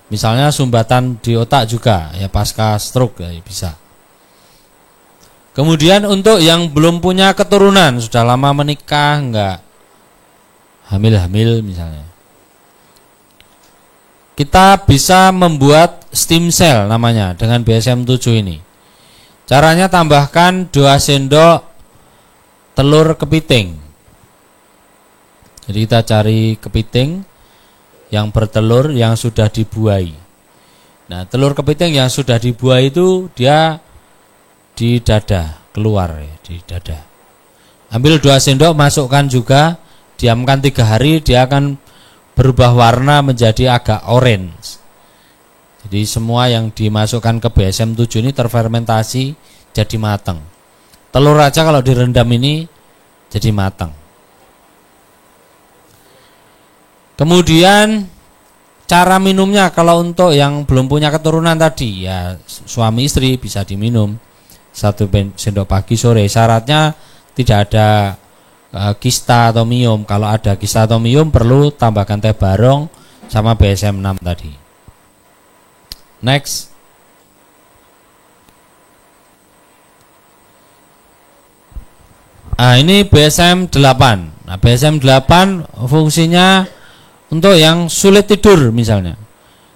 Misalnya sumbatan di otak juga ya, pasca stroke ya, bisa. Kemudian untuk yang belum punya keturunan, sudah lama menikah, enggak hamil misalnya, kita bisa membuat stem cell namanya dengan BSM-7 ini. Caranya tambahkan 2 sendok telur kepiting. Jadi kita cari kepiting yang bertelur yang sudah dibuai. Nah, telur kepiting yang sudah dibuai itu dia di dada, keluar ya, di dada. Ambil 2 sendok, masukkan juga, diamkan 3 hari, dia akan berubah warna menjadi agak orange. Jadi semua yang dimasukkan ke BSM-7 ini terfermentasi jadi matang. Telur aja kalau direndam ini jadi matang. Kemudian cara minumnya, kalau untuk yang belum punya keturunan tadi ya, suami istri bisa diminum 1 sendok pagi sore. Syaratnya tidak ada kista atau miom. Kalau ada kista atau miom perlu tambahkan teh barong sama BSM-6 tadi. Next. Nah, ini BSM-8. Nah, BSM-8 fungsinya untuk yang sulit tidur misalnya,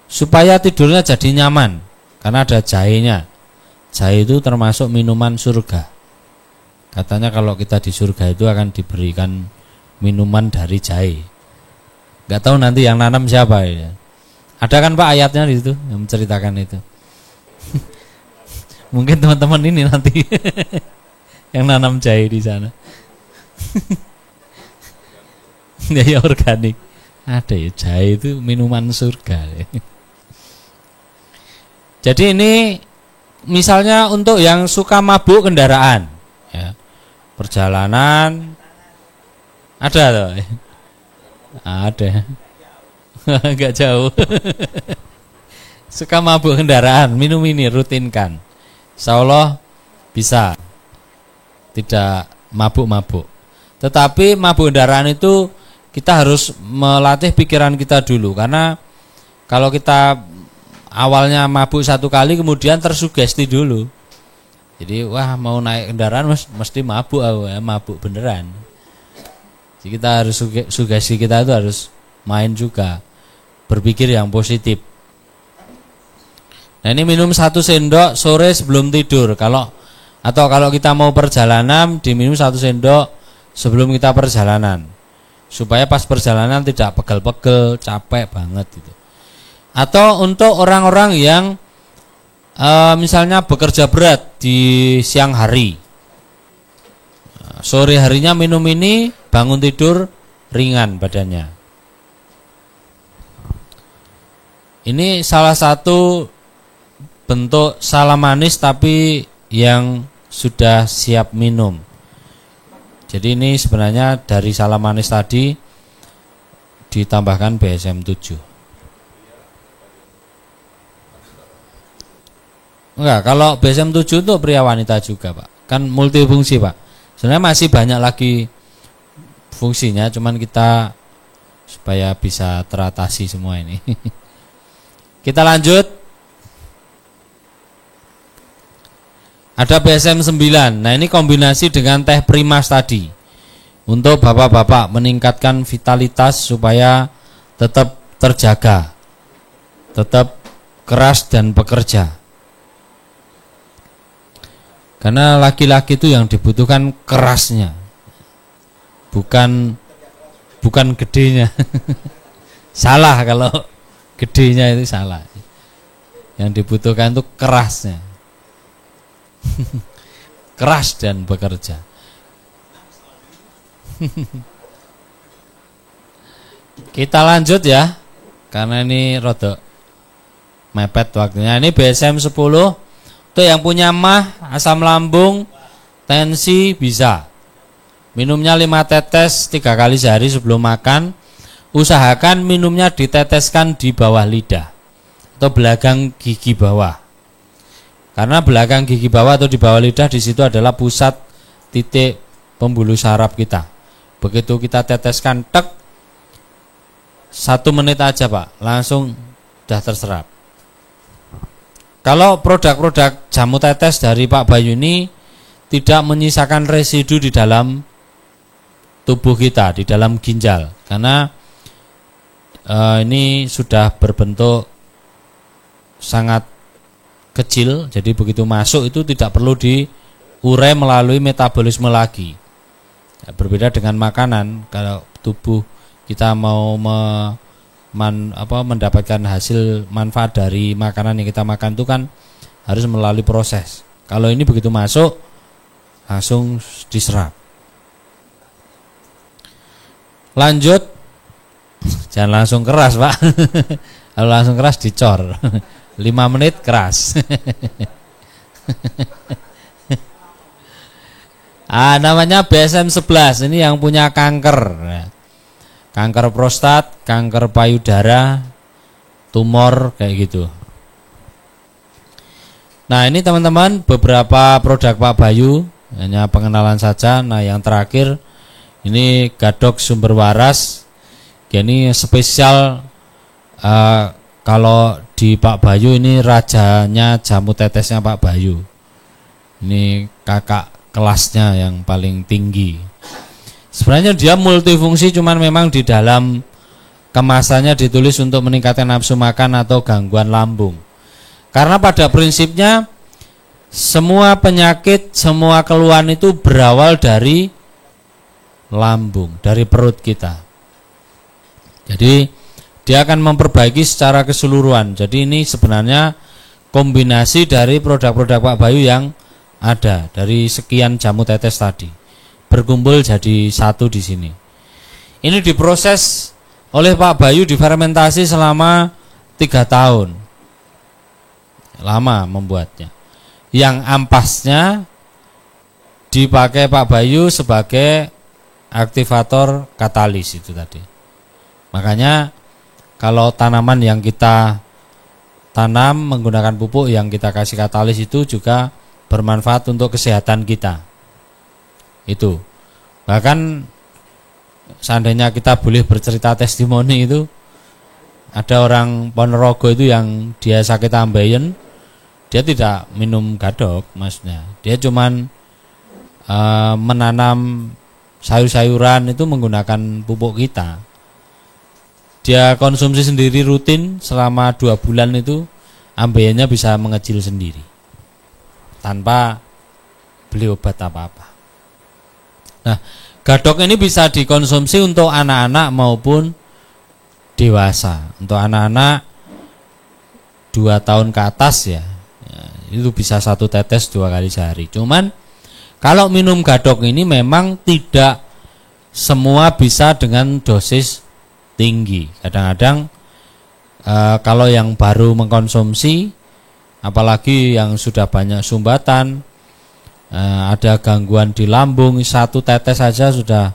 supaya tidurnya jadi nyaman, karena ada jahenya. Jahe itu termasuk minuman surga. Katanya kalau kita di surga itu akan diberikan minuman dari jahe. Nggak tahu nanti yang nanam siapa ya. Ada kan Pak ayatnya di situ yang menceritakan itu. Mungkin teman-teman ini nanti yang nanam jahe di sana. Ya organik. Ada ya jahe itu minuman surga. Jadi ini misalnya untuk yang suka mabuk kendaraan, ya, perjalanan ada tuh, ada, nggak jauh. Suka mabuk kendaraan, minum ini rutinkan, insya Allah bisa tidak mabuk-mabuk. Tetapi mabuk kendaraan itu kita harus melatih pikiran kita dulu, karena kalau kita awalnya mabuk satu kali kemudian tersugesti dulu. Jadi wah mau naik kendaraan mesti mabuk, mabuk beneran. Jadi kita harus sugesti kita itu harus main juga, berpikir yang positif. Nah ini minum 1 sendok sore sebelum tidur. Kalau kita mau perjalanan diminum 1 sendok sebelum kita perjalanan, supaya pas perjalanan tidak pegel-pegel, capek banget gitu. Atau untuk orang-orang yang misalnya bekerja berat di siang hari, sore harinya minum ini, bangun tidur ringan badannya. Ini salah satu bentuk salam manis tapi yang sudah siap minum. Jadi ini sebenarnya dari salam manis tadi ditambahkan BSM 7. Enggak, kalau BSM 7 untuk pria wanita juga Pak. Kan multifungsi Pak. Sebenarnya masih banyak lagi fungsinya, cuman kita supaya bisa teratasi semua ini. Kita lanjut. Ada BSM 9. Nah ini kombinasi dengan teh primas tadi. Untuk bapak-bapak meningkatkan vitalitas supaya tetap terjaga, tetap keras dan bekerja. Karena laki-laki itu yang dibutuhkan kerasnya, bukan gedenya. Salah kalau gedenya itu salah. Yang dibutuhkan itu kerasnya. Keras dan bekerja. Kita lanjut ya, karena ini rodok mepet waktunya. Ini BSM 10. Itu yang punya mah, asam lambung, tensi bisa. Minumnya 5 tetes 3 kali sehari sebelum makan. Usahakan minumnya diteteskan di bawah lidah atau belakang gigi bawah. Karena belakang gigi bawah atau di bawah lidah di situ adalah pusat titik pembuluh saraf kita. Begitu kita teteskan tek, 1 menit aja Pak, langsung sudah terserap. Kalau produk-produk jamu tetes dari Pak Bayu ini tidak menyisakan residu di dalam tubuh kita, di dalam ginjal, karena ini sudah berbentuk sangat kecil, jadi begitu masuk itu tidak perlu diurai melalui metabolisme lagi. Berbeda dengan makanan, kalau tubuh kita mau mendapatkan hasil manfaat dari makanan yang kita makan itu kan harus melalui proses. Kalau ini begitu masuk langsung diserap. Lanjut, jangan langsung keras Pak. Kalau langsung keras dicor. 5 menit keras. Namanya BSM 11. Ini yang punya kanker. Kanker prostat, kanker payudara, tumor kayak gitu. Nah ini teman-teman beberapa produk Pak Bayu, hanya pengenalan saja. Nah yang terakhir ini Gadok Sumber Waras. Ini spesial kalau di Pak Bayu ini rajanya jamu tetesnya Pak Bayu. Ini kakak kelasnya yang paling tinggi. Sebenarnya dia multifungsi, cuman memang di dalam kemasannya ditulis untuk meningkatkan nafsu makan atau gangguan lambung. Karena pada prinsipnya semua penyakit, semua keluhan itu berawal dari lambung, dari perut kita. Jadi dia akan memperbaiki secara keseluruhan. Jadi ini sebenarnya kombinasi dari produk-produk Pak Bayu yang ada dari sekian jamu tetes tadi, berkumpul jadi satu di sini. Ini diproses oleh Pak Bayu, difermentasi selama 3 tahun. Lama membuatnya. Yang ampasnya dipakai Pak Bayu sebagai aktivator katalis itu tadi. Makanya kalau tanaman yang kita tanam menggunakan pupuk yang kita kasih katalis itu juga bermanfaat untuk kesehatan kita. Itu. Bahkan seandainya kita boleh bercerita testimoni, itu ada orang Ponorogo itu yang dia sakit ambeien, dia tidak minum gadok, maksudnya dia cuman menanam sayur-sayuran itu menggunakan pupuk kita. Dia konsumsi sendiri rutin selama 2 bulan, itu ambeiennya bisa mengecil sendiri tanpa beli obat apa-apa. Nah, gadok ini bisa dikonsumsi untuk anak-anak maupun dewasa. Untuk anak-anak 2 tahun ke atas ya, itu bisa 1 tetes 2 kali sehari. Cuman kalau minum gadok ini memang tidak semua bisa dengan dosis tinggi. Kadang-kadang kalau yang baru mengkonsumsi, apalagi yang sudah banyak sumbatan, ada gangguan di lambung, 1 tetes saja sudah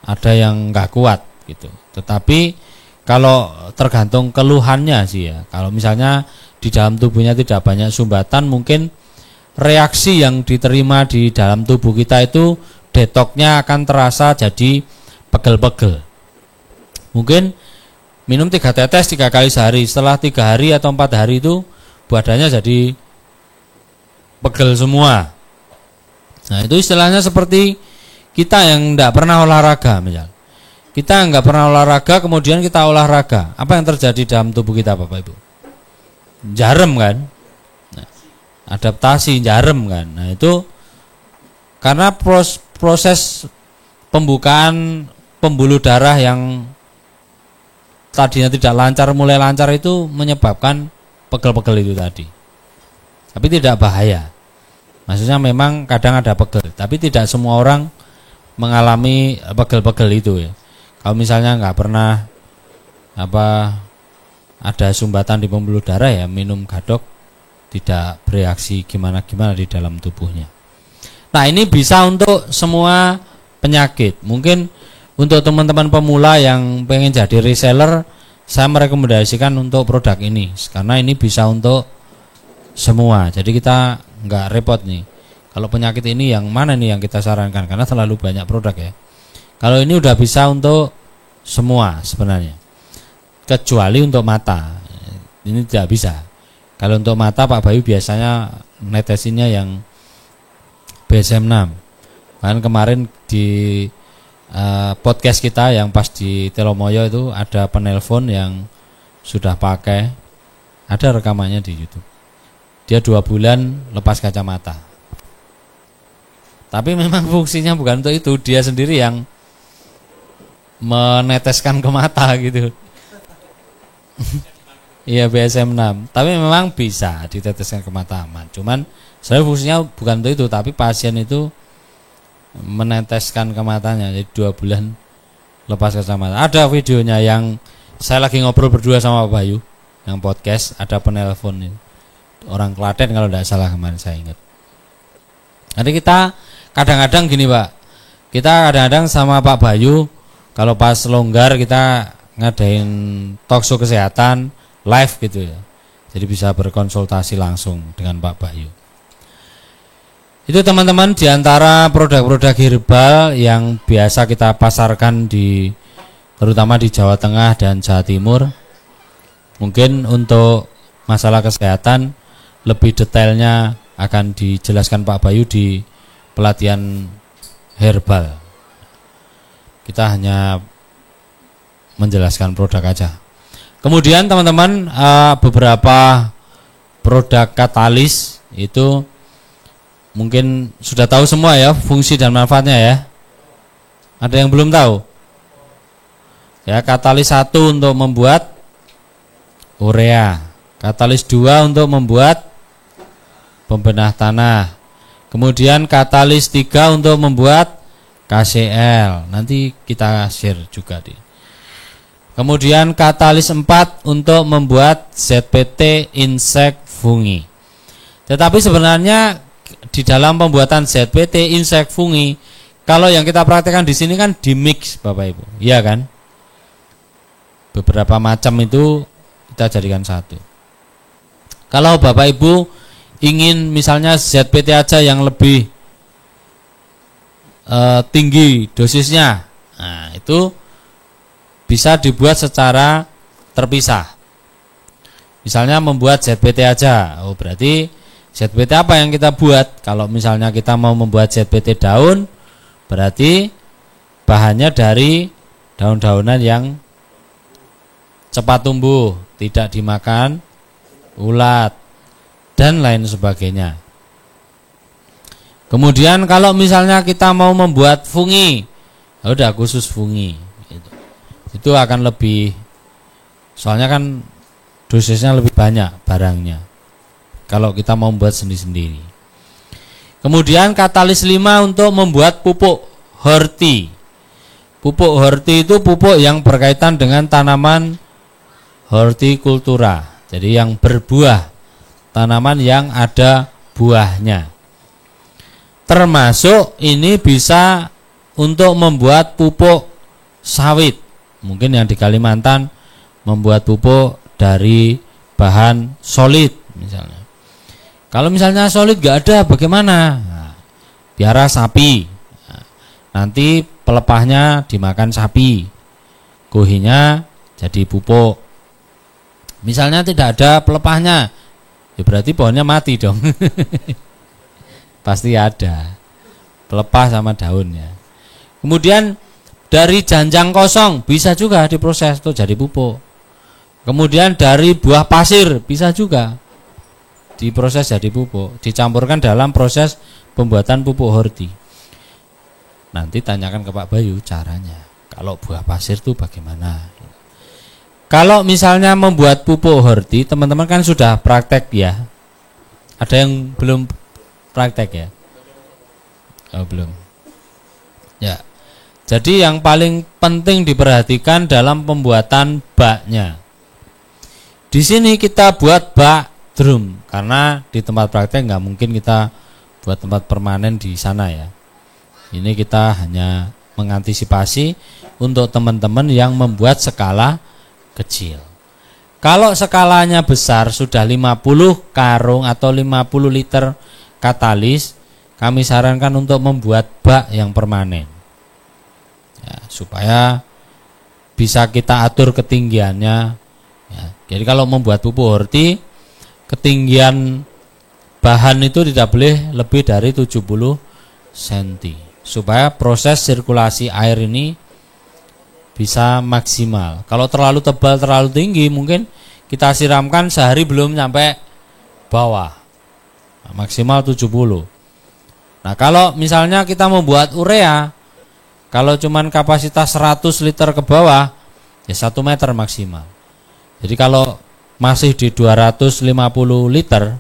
ada yang nggak kuat gitu. Tetapi kalau tergantung keluhannya sih ya. Kalau misalnya di dalam tubuhnya tidak banyak sumbatan, mungkin reaksi yang diterima di dalam tubuh kita itu detoknya akan terasa jadi pegel-pegel. Mungkin minum 3 tetes 3 kali sehari, setelah 3 hari atau 4 hari itu badannya jadi pegel semua. Nah, itu istilahnya seperti kita yang tidak pernah olahraga. Misal kita nggak pernah olahraga, kemudian kita olahraga, apa yang terjadi dalam tubuh kita Bapak Ibu? Jarem kan? Nah, adaptasi jarem kan? Nah, itu karena proses pembukaan pembuluh darah yang tadinya tidak lancar mulai lancar itu menyebabkan pegel-pegel itu tadi. Tapi tidak bahaya. Maksudnya memang kadang ada pegel, tapi tidak semua orang mengalami pegel-pegel itu ya. Kalau misalnya nggak pernah ada sumbatan di pembuluh darah ya, minum gadok tidak bereaksi gimana-gimana di dalam tubuhnya. Nah, ini bisa untuk semua penyakit. Mungkin untuk teman-teman pemula yang pengen jadi reseller, saya merekomendasikan untuk produk ini karena ini bisa untuk semua. Jadi kita nggak repot nih. Kalau penyakit ini yang mana nih yang kita sarankan, karena terlalu banyak produk ya. Kalau ini udah bisa untuk semua sebenarnya, kecuali untuk mata. Ini tidak bisa. Kalau untuk mata Pak Bayu biasanya netesinnya yang BSM6. Kan kemarin di podcast kita yang pas di Telomoyo itu ada penelpon yang sudah pakai, ada rekamannya di YouTube. Dia 2 bulan lepas kacamata. Tapi memang fungsinya bukan untuk itu, dia sendiri yang meneteskan ke mata gitu. Iya, BSM6. Tapi memang bisa diteteskan ke mata aman. Cuman saya fungsinya bukan untuk itu, tapi pasien itu meneteskan ke matanya. Jadi 2 bulan lepas kacamata. Ada videonya yang saya lagi ngobrol berdua sama Pak Bayu, yang podcast, ada penelpon itu. Orang Klaten kalau tidak salah kemarin saya ingat. Nanti kita kadang-kadang gini Pak, kita kadang-kadang sama Pak Bayu kalau pas longgar kita ngadain talkshow kesehatan live gitu ya. Jadi bisa berkonsultasi langsung dengan Pak Bayu. Itu teman-teman diantara produk-produk herbal yang biasa kita pasarkan terutama di Jawa Tengah dan Jawa Timur. Mungkin untuk masalah kesehatan lebih detailnya akan dijelaskan Pak Bayu di pelatihan herbal. Kita hanya menjelaskan produk aja. Kemudian teman-teman, beberapa produk katalis itu mungkin sudah tahu semua ya fungsi dan manfaatnya ya. Ada yang belum tahu? Ya, katalis 1 untuk membuat urea, katalis 2 untuk membuat pembenah tanah, kemudian katalis 3 untuk membuat KCl. Nanti kita share juga di. Kemudian katalis 4 untuk membuat ZPT insect fungi. Tetapi sebenarnya di dalam pembuatan ZPT insect fungi, kalau yang kita praktekkan di sini kan dimix Bapak Ibu, iya kan? Beberapa macam itu kita jadikan satu. Kalau Bapak Ibu ingin misalnya ZPT aja yang lebih tinggi dosisnya, nah itu bisa dibuat secara terpisah. Misalnya membuat ZPT aja, oh berarti ZPT apa yang kita buat? Kalau misalnya kita mau membuat ZPT daun, berarti bahannya dari daun-daunan yang cepat tumbuh, tidak dimakan ulat, dan lain sebagainya. Kemudian kalau misalnya kita mau membuat fungi, udah khusus fungi. Itu akan lebih, soalnya kan dosisnya lebih banyak barangnya kalau kita mau membuat sendiri-sendiri. Kemudian katalis 5 untuk membuat pupuk horti. Pupuk horti itu pupuk yang berkaitan dengan tanaman hortikultura, jadi yang berbuah, tanaman yang ada buahnya. Termasuk ini bisa untuk membuat pupuk sawit. Mungkin yang di Kalimantan membuat pupuk dari bahan solid misalnya. Kalau misalnya solid gak ada bagaimana? Nah, piara sapi. Nah, nanti pelepahnya dimakan sapi. Gohinya jadi pupuk. Misalnya tidak ada pelepahnya, ya berarti pohonnya mati dong. Pasti ada pelepah sama daunnya. Kemudian dari janjang kosong bisa juga diproses untuk jadi pupuk. Kemudian dari buah pasir bisa juga diproses jadi pupuk, dicampurkan dalam proses pembuatan pupuk horti. Nanti tanyakan ke Pak Bayu caranya. Kalau buah pasir itu bagaimana? Kalau misalnya membuat pupuk horti, teman-teman kan sudah praktek ya. Ada yang belum praktek ya? Oh, belum. Ya. Jadi yang paling penting diperhatikan dalam pembuatan baknya. Di sini kita buat bak drum karena di tempat praktek nggak mungkin kita buat tempat permanen di sana ya. Ini kita hanya mengantisipasi untuk teman-teman yang membuat skala kecil. Kalau skalanya besar sudah 50 karung atau 50 liter katalis, kami sarankan untuk membuat bak yang permanen. Ya, supaya bisa kita atur ketinggiannya. Ya, jadi kalau membuat pupuk horti, ketinggian bahan itu tidak boleh lebih dari 70 cm supaya proses sirkulasi air ini bisa maksimal. Kalau terlalu tebal, terlalu tinggi, mungkin kita siramkan sehari belum sampai bawah. Nah, maksimal 70. Nah, kalau misalnya kita membuat urea, kalau cuman kapasitas 100 liter ke bawah, ya 1 meter maksimal. Jadi kalau masih di 250 liter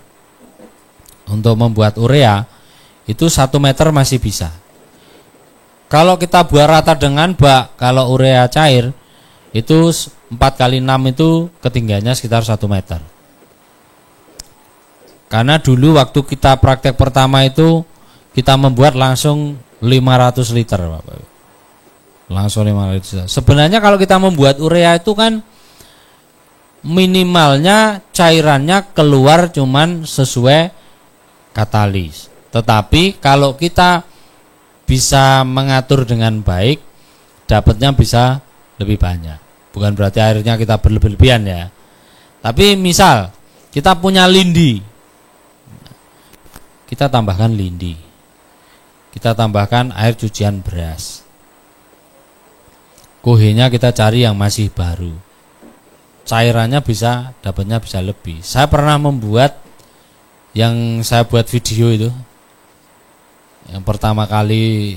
untuk membuat urea, itu 1 meter masih bisa. Kalau kita buat rata dengan bak, kalau urea cair, itu 4 x 6 itu ketinggiannya sekitar 1 meter. Karena dulu waktu kita praktek pertama itu, kita membuat langsung 500 liter Bapak. Langsung 500 liter. Sebenarnya kalau kita membuat urea itu kan minimalnya cairannya keluar cuman sesuai katalis. Tetapi kalau kita bisa mengatur dengan baik, dapatnya bisa lebih banyak. Bukan berarti airnya kita berlebihan ya. Tapi misal kita punya lindi, kita tambahkan lindi, kita tambahkan air cucian beras, kuhinya kita cari yang masih baru, cairannya bisa, dapatnya bisa lebih. Saya pernah membuat, yang saya buat video itu Yang pertama kali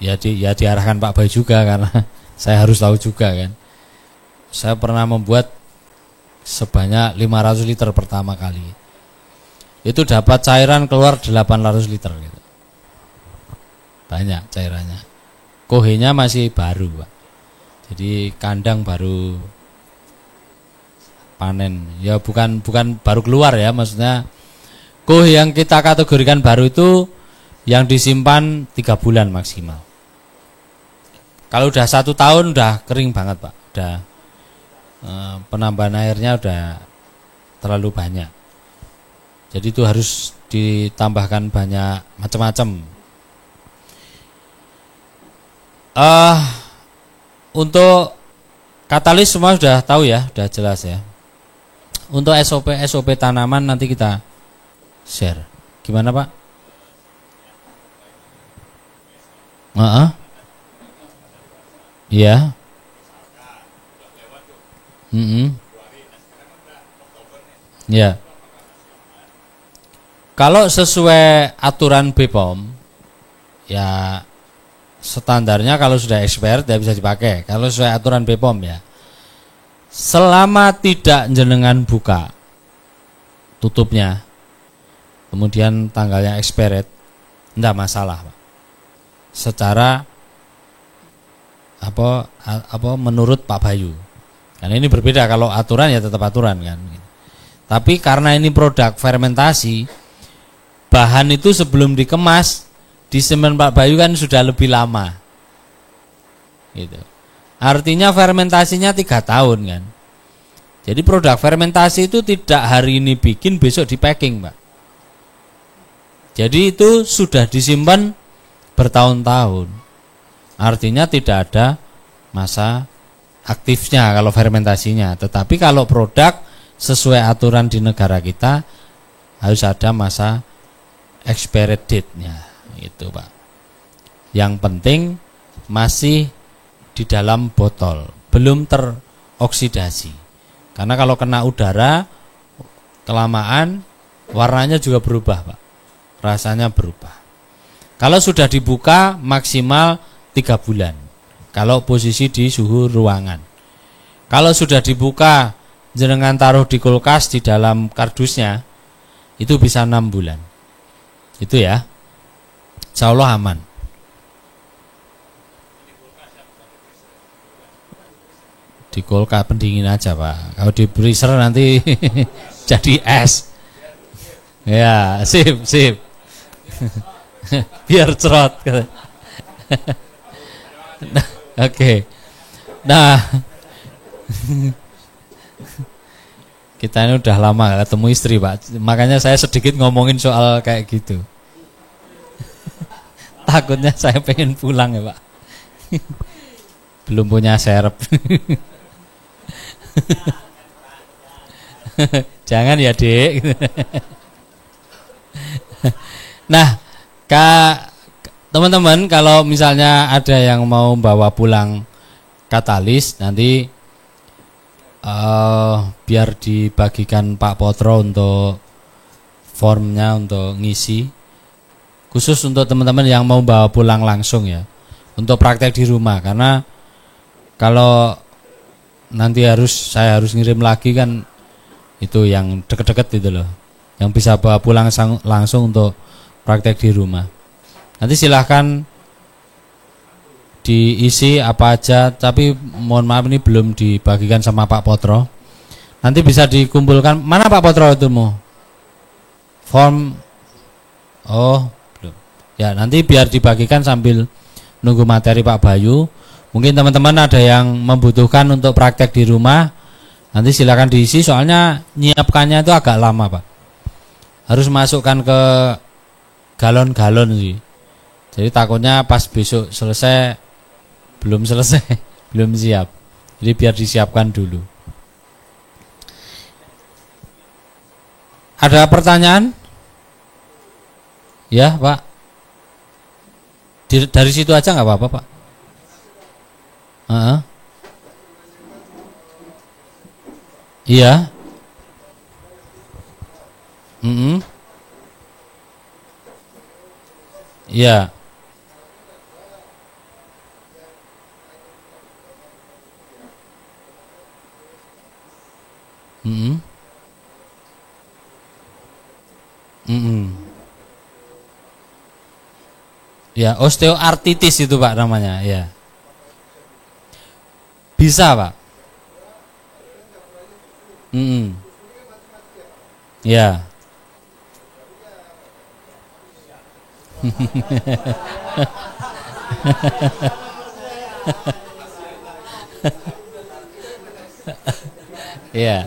ya diarahkan Pak Bayu juga karena saya harus tahu juga kan. Saya pernah membuat sebanyak 500 liter pertama kali. Itu dapat cairan keluar 800 liter gitu. Banyak cairannya. Kohenya masih baru, Pak. Jadi kandang baru panen. Ya bukan baru keluar ya, maksudnya kohe yang kita kategorikan baru itu yang disimpan 3 bulan maksimal. Kalau udah 1 tahun udah kering banget, Pak. Udah penambahan airnya udah terlalu banyak. Jadi itu harus ditambahkan banyak macam-macam. Untuk katalis semua sudah tahu ya, sudah jelas ya. Untuk SOP tanaman nanti kita share. Gimana, Pak? Iya. Ya. Kalau sesuai aturan BPOM, ya standarnya kalau sudah expired ya bisa dipakai. Kalau sesuai aturan BPOM ya, selama tidak jenengan buka tutupnya, kemudian tanggalnya expired, enggak masalah, Pak. Secara apa menurut Pak Bayu. Karena ini berbeda, kalau aturan ya tetap aturan kan. Tapi karena ini produk fermentasi, bahan itu sebelum dikemas di semen Pak Bayu kan sudah lebih lama. Gitu. Artinya fermentasinya 3 tahun kan. Jadi produk fermentasi itu tidak hari ini bikin besok di packing, Pak. Jadi itu sudah disimpan bertahun-tahun. Artinya tidak ada masa aktifnya kalau fermentasinya. Tetapi kalau produk sesuai aturan di negara kita harus ada masa expired date-nya. Itu, Pak. Yang penting masih di dalam botol, belum teroksidasi. Karena kalau kena udara kelamaan warnanya juga berubah, Pak. Rasanya berubah. Kalau sudah dibuka maksimal 3 bulan. Kalau posisi di suhu ruangan. Kalau sudah dibuka jenengan taruh di kulkas di dalam kardusnya, itu bisa 6 bulan. Itu ya. Insya Allah aman. Di kulkas pendingin aja, Pak. Kalau di freezer nanti jadi es. Ya, sip. Biar cerot. Nah, oke. Nah, kita ini udah lama gak ketemu istri, Pak. Makanya saya sedikit ngomongin soal kayak gitu. Takutnya saya pengen pulang ya, Pak. Belum punya serep. Jangan ya, Dek. Nah, teman-teman, kalau misalnya ada yang mau bawa pulang katalis, nanti biar dibagikan Pak Potro untuk formnya untuk ngisi. Khusus untuk teman-teman yang mau bawa pulang langsung ya, untuk praktek di rumah. Karena kalau nanti saya harus ngirim lagi kan, itu yang deket-deket itu loh, yang bisa bawa pulang langsung untuk praktek di rumah. Nanti silahkan diisi apa aja, tapi mohon maaf ini belum dibagikan sama Pak Potro. Nanti bisa dikumpulkan. Mana Pak Potro itu mau? Form. Oh, belum. Ya, nanti biar dibagikan sambil nunggu materi Pak Bayu. Mungkin teman-teman ada yang membutuhkan untuk praktek di rumah. Nanti silahkan diisi, soalnya nyiapkannya itu agak lama, Pak. Harus masukkan ke galon-galon sih. Jadi takutnya pas besok selesai belum selesai, belum siap. Jadi biar disiapkan dulu. Ada pertanyaan? Ya, Pak. Dari situ aja nggak apa-apa, Pak. Iya. Ya. Mm-mm. Mm-mm. Ya, osteoartritis itu Pak namanya, ya. Bisa Pak. Mm-mm. Ya. Ya.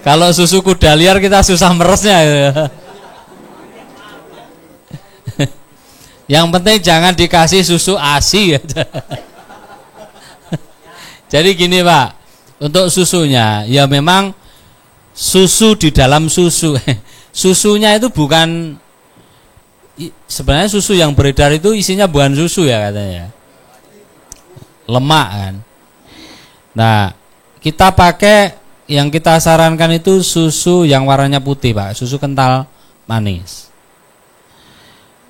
Kalau susu kuda liar kita susah meresnya. Yang penting jangan dikasih susu ASI aja. Jadi gini Pak, untuk susunya ya memang susu di dalam susu. Susunya itu bukan, sebenarnya susu yang beredar itu isinya bukan susu ya katanya, lemak kan. Nah, kita pakai yang kita sarankan itu susu yang warnanya putih Pak, susu kental manis.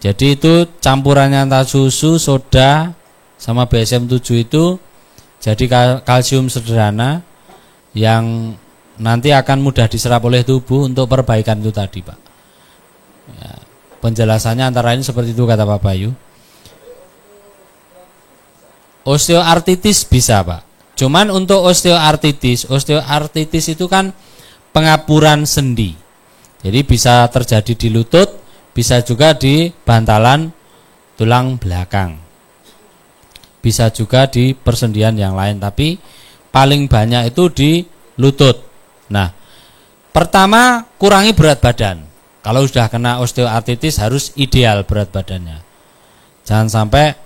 Jadi itu campurannya antara susu, soda sama BSM-7 itu jadi kalsium sederhana yang nanti akan mudah diserap oleh tubuh untuk perbaikan itu tadi Pak. Ya, penjelasannya antara lain seperti itu kata Pak Bayu. Osteoartritis bisa Pak. Cuman untuk osteoartritis itu kan pengapuran sendi. Jadi bisa terjadi di lutut, bisa juga di bantalan tulang belakang. Bisa juga di persendian yang lain, tapi paling banyak itu di lutut. Nah, pertama kurangi berat badan. Kalau sudah kena osteoartritis harus ideal berat badannya. Jangan sampai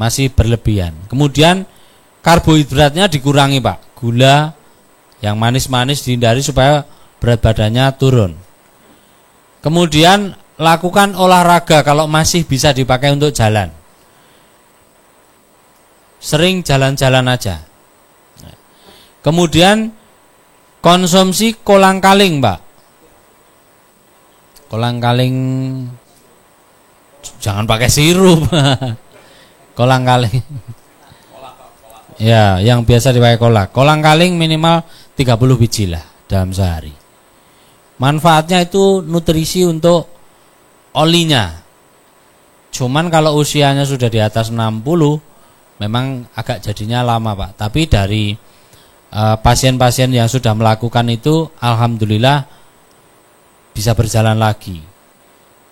masih berlebihan. Kemudian karbohidratnya dikurangi Pak. Gula yang manis-manis dihindari supaya berat badannya turun. Kemudian lakukan olahraga kalau masih bisa dipakai untuk jalan. Sering jalan-jalan aja. Kemudian konsumsi kolang-kaling Pak. Kolang-kaling jangan pakai sirup. Kolang-kaling. Ya, yang biasa dipakai kolak. Kolang-kaling minimal 30 biji lah dalam sehari. Manfaatnya itu nutrisi untuk olinya. Cuman kalau usianya sudah di atas 60 memang agak jadinya lama Pak. Tapi dari pasien-pasien yang sudah melakukan itu alhamdulillah bisa berjalan lagi.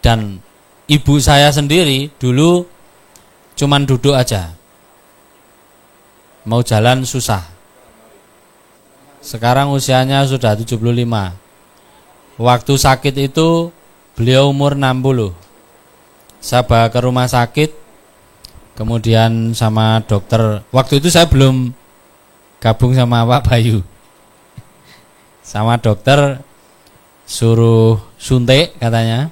Dan ibu saya sendiri dulu cuman duduk aja, mau jalan susah. Sekarang usianya sudah 75. Waktu sakit itu beliau umur 60. Saya bawa ke rumah sakit, kemudian sama dokter. Waktu itu saya belum gabung sama Pak Bayu. Sama dokter suruh suntik katanya.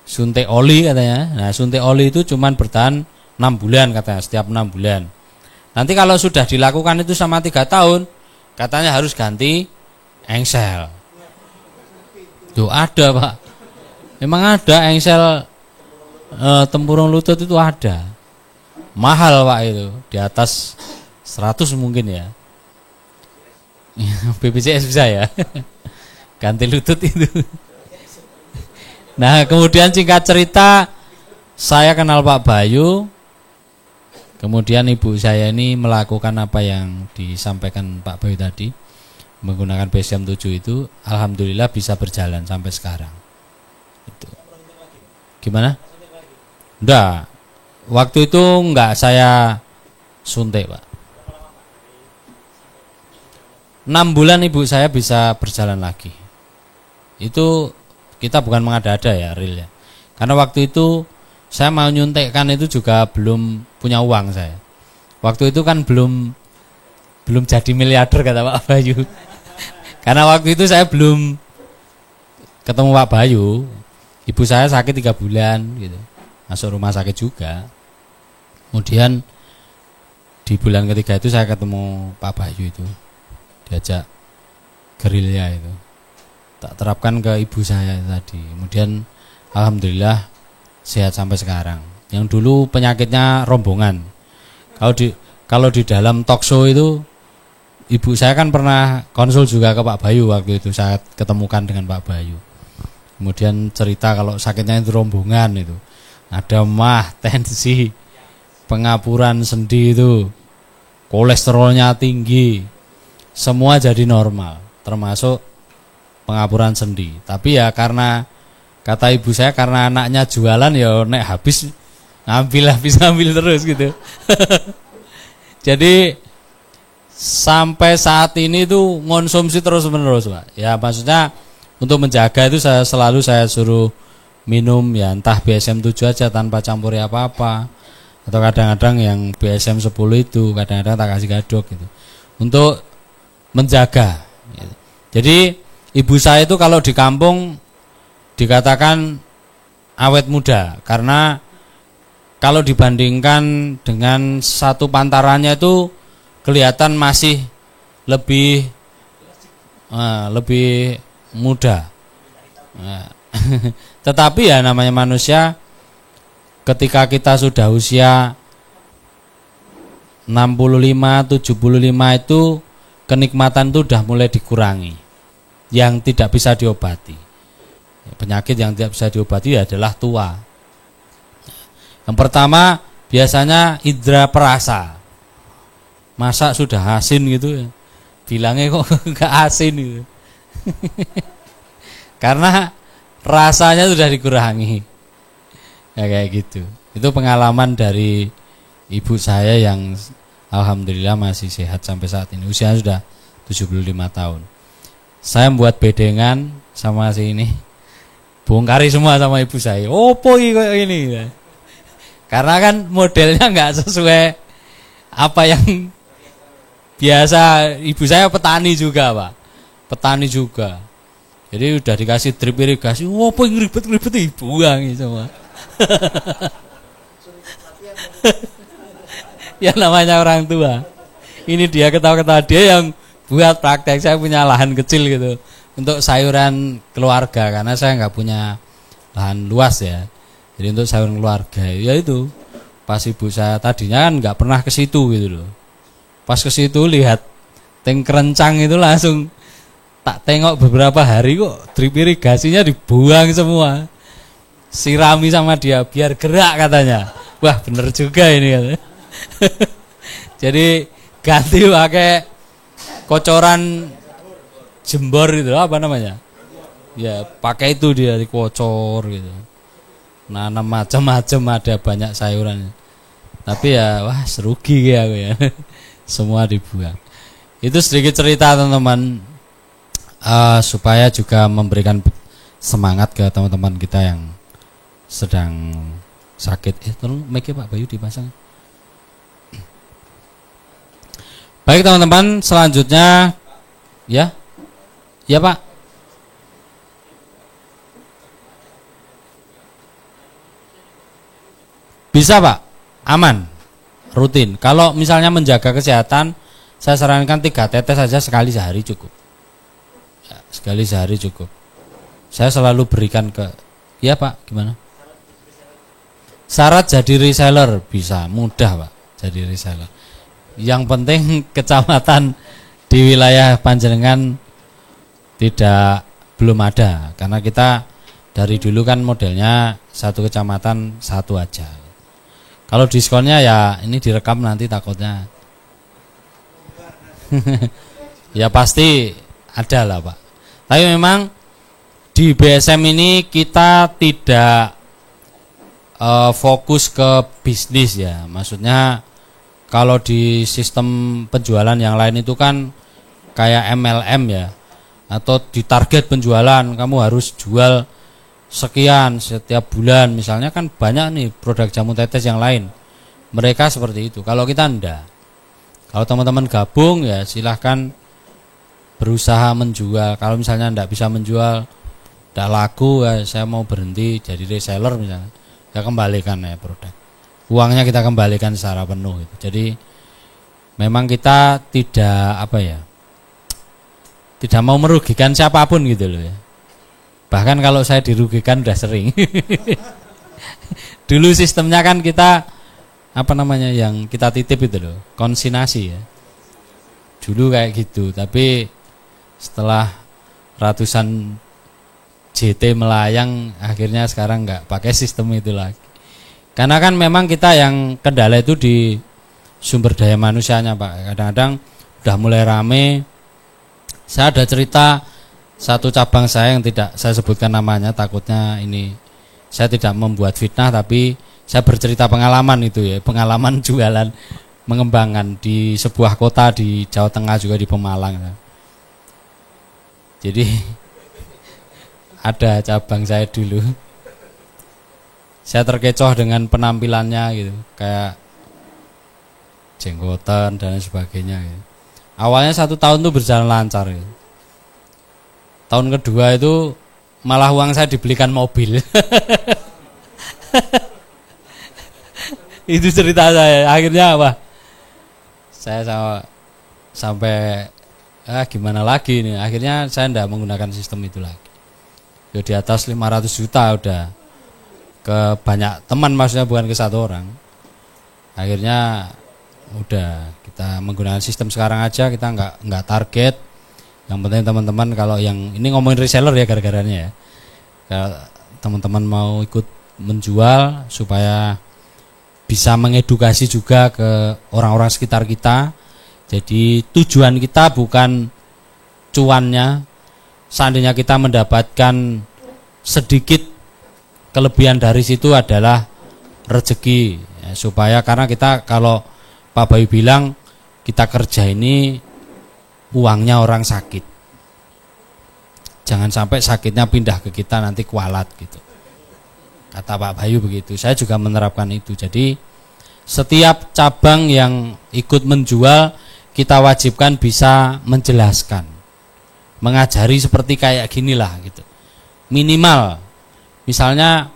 Suntik oli katanya. Nah, suntik oli itu cuman bertahan 6 bulan katanya, setiap 6 bulan. Nanti kalau sudah dilakukan itu sama 3 tahun, katanya harus ganti engsel. Tuh ada Pak. Memang ada engsel tempurung lutut itu ada. Mahal Pak itu, di atas 100 mungkin ya. BPJS bisa ya. Ganti lutut itu. Nah, kemudian singkat cerita saya kenal Pak Bayu. Kemudian ibu saya ini melakukan apa yang disampaikan Pak Bayu tadi, menggunakan BSM-7 itu, alhamdulillah bisa berjalan sampai sekarang. Itu. Gimana? Enggak. Waktu itu enggak saya suntik Pak. 6 bulan ibu saya bisa berjalan lagi. Itu kita bukan mengada-ada ya, real ya. Karena waktu itu saya mau nyuntikkan itu juga belum punya uang saya. Waktu itu kan belum jadi miliarder kata Pak Bayu. Karena waktu itu saya belum ketemu Pak Bayu. Ibu saya sakit 3 bulan gitu. Masuk rumah sakit juga. Kemudian di bulan ketiga itu saya ketemu Pak Bayu itu. Diajak gerilya itu. tak terapkan ke ibu saya tadi. Kemudian alhamdulillah sehat sampai sekarang. Yang dulu penyakitnya rombongan. Kalau di dalam talk show itu ibu saya kan pernah konsul juga ke Pak Bayu waktu itu, saya ketemukan dengan Pak Bayu. Kemudian cerita kalau sakitnya itu rombongan itu. Ada mah, tensi, pengapuran sendi itu, kolesterolnya tinggi. Semua jadi normal, termasuk pengapuran sendi. Tapi ya karena kata ibu saya karena anaknya jualan ya nek habis ngambil terus gitu. Jadi sampai saat ini tuh konsumsi terus menerus, Pak. Ya maksudnya untuk menjaga itu saya suruh minum ya entah BSM 7 aja tanpa campuri apa-apa, atau kadang-kadang yang BSM 10 itu kadang-kadang tak kasih gadok gitu untuk menjaga gitu. Jadi ibu saya itu kalau di kampung dikatakan awet muda karena kalau dibandingkan dengan satu pantarannya itu kelihatan masih lebih muda. Tetapi ya namanya manusia, ketika kita sudah usia 65, 75 itu kenikmatan itu sudah mulai dikurangi. Yang tidak bisa diobati. Penyakit yang tidak bisa diobati adalah tua. Yang pertama biasanya indra perasa. Masa sudah asin gitu ya. Bilangnya kok enggak asin gitu. Karena rasanya sudah dikurangi. Ya kayak gitu. Itu pengalaman dari ibu saya yang alhamdulillah masih sehat sampai saat ini. Usianya sudah 75 tahun. Saya membuat bedengan sama si ini. Bongkari semua sama ibu saya. Opo kayak ini. Karena kan modelnya enggak sesuai apa yang biasa. Ibu saya petani juga, Pak. Petani juga. Jadi udah dikasih drip irigasi, opo ribet-ribet dibuang semua. Ya namanya orang tua. Ini dia ketawa-ketawa, dia yang buat praktek. Saya punya lahan kecil gitu untuk sayuran keluarga karena saya nggak punya lahan luas ya. Jadi untuk sayuran keluarga ya itu pas ibu saya tadinya kan nggak pernah ke situ gitu loh. Pas ke situ lihat teng kerencang itu langsung tak tengok beberapa hari kok drip irigasinya dibuang semua. Sirami sama dia biar gerak katanya. Wah bener juga ini katanya. Jadi ganti pakai kocoran jembor itu apa namanya? Ya pakai itu dia dikocor gitu. Nanam macam-macam ada banyak sayuran. Tapi ya wah serugi ya aku ya. Semua dibuang. Itu sedikit cerita teman-teman supaya juga memberikan semangat ke teman-teman kita yang sedang sakit. Tolong mic Pak Bayu dipasang. Baik teman-teman, selanjutnya ya Pak. Bisa Pak, aman, rutin. Kalau misalnya menjaga kesehatan, saya sarankan 3 tetes saja sekali sehari cukup. Ya, sekali sehari cukup. Saya selalu berikan ke, ya Pak, gimana? Syarat jadi reseller bisa, mudah Pak, jadi reseller. Yang penting kecamatan di wilayah Panjenengan belum ada, karena kita dari dulu kan modelnya satu kecamatan satu aja. Kalau diskonnya ya ini direkam nanti takutnya. Ya pasti ada lah Pak. Tapi memang di BSM ini kita tidak fokus ke bisnis ya. Maksudnya kalau di sistem penjualan yang lain itu kan kayak MLM ya, atau di target penjualan kamu harus jual sekian setiap bulan misalnya, kan banyak nih produk jamu tetes yang lain. Mereka seperti itu. Kalau kita enggak. Kalau teman-teman gabung ya silahkan berusaha menjual. Kalau misalnya enggak bisa menjual, enggak laku ya saya mau berhenti jadi reseller misalnya, ya kembalikan ya produk. Uangnya kita kembalikan secara penuh gitu. Jadi memang kita tidak tidak mau merugikan siapapun gitu loh ya. Bahkan kalau saya dirugikan udah sering. Dulu sistemnya kan kita apa namanya yang kita titip itu loh, konsinasi ya. Dulu kayak gitu, tapi setelah ratusan JT melayang akhirnya sekarang nggak pakai sistem itu lagi. Karena kan memang kita yang kendala itu di sumber daya manusianya Pak. Kadang-kadang udah mulai rame. Saya ada cerita satu cabang saya yang tidak saya sebutkan namanya, takutnya ini saya tidak membuat fitnah, tapi saya bercerita pengalaman itu ya, pengalaman jualan mengembangkan di sebuah kota di Jawa Tengah juga di Pemalang. Jadi ada cabang saya dulu, saya terkecoh dengan penampilannya gitu, kayak jenggotan dan sebagainya gitu. Awalnya 1 tahun tuh berjalan lancar gitu. Tahun kedua itu malah uang saya dibelikan mobil. Itu cerita saya. Akhirnya apa? Saya sampai gimana lagi nih. Akhirnya saya tidak menggunakan sistem itu lagi. Ya, di atas 500 juta udah ke banyak teman, maksudnya bukan ke satu orang. Akhirnya udah kita menggunakan sistem sekarang aja, kita nggak target. Yang penting teman-teman kalau yang ini ngomongin reseller ya gara-garanya ya. Kalau teman-teman mau ikut menjual supaya bisa mengedukasi juga ke orang-orang sekitar kita. Jadi tujuan kita bukan cuannya. Seandainya kita mendapatkan sedikit kelebihan dari situ adalah rezeki ya, supaya karena kita kalau Pak Bayu bilang kita kerja ini uangnya orang sakit. Jangan sampai sakitnya pindah ke kita nanti kualat gitu. Kata Pak Bayu begitu. Saya juga menerapkan itu. Jadi setiap cabang yang ikut menjual kita wajibkan bisa menjelaskan. Mengajari seperti kayak ginilah gitu. Minimal misalnya,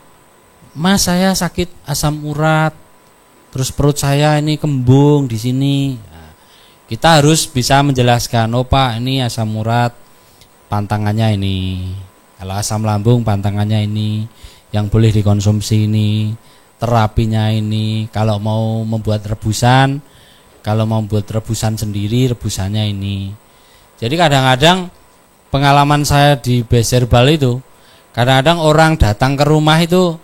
Mas saya sakit asam urat, terus perut saya ini kembung di sini. Nah, kita harus bisa menjelaskan, oh Pak ini asam urat, pantangannya ini. Kalau asam lambung pantangannya ini, yang boleh dikonsumsi ini, terapinya ini. Kalau mau membuat rebusan, kalau mau membuat rebusan sendiri, rebusannya ini. Jadi kadang-kadang pengalaman saya di Best Herbal itu, kadang-kadang orang datang ke rumah itu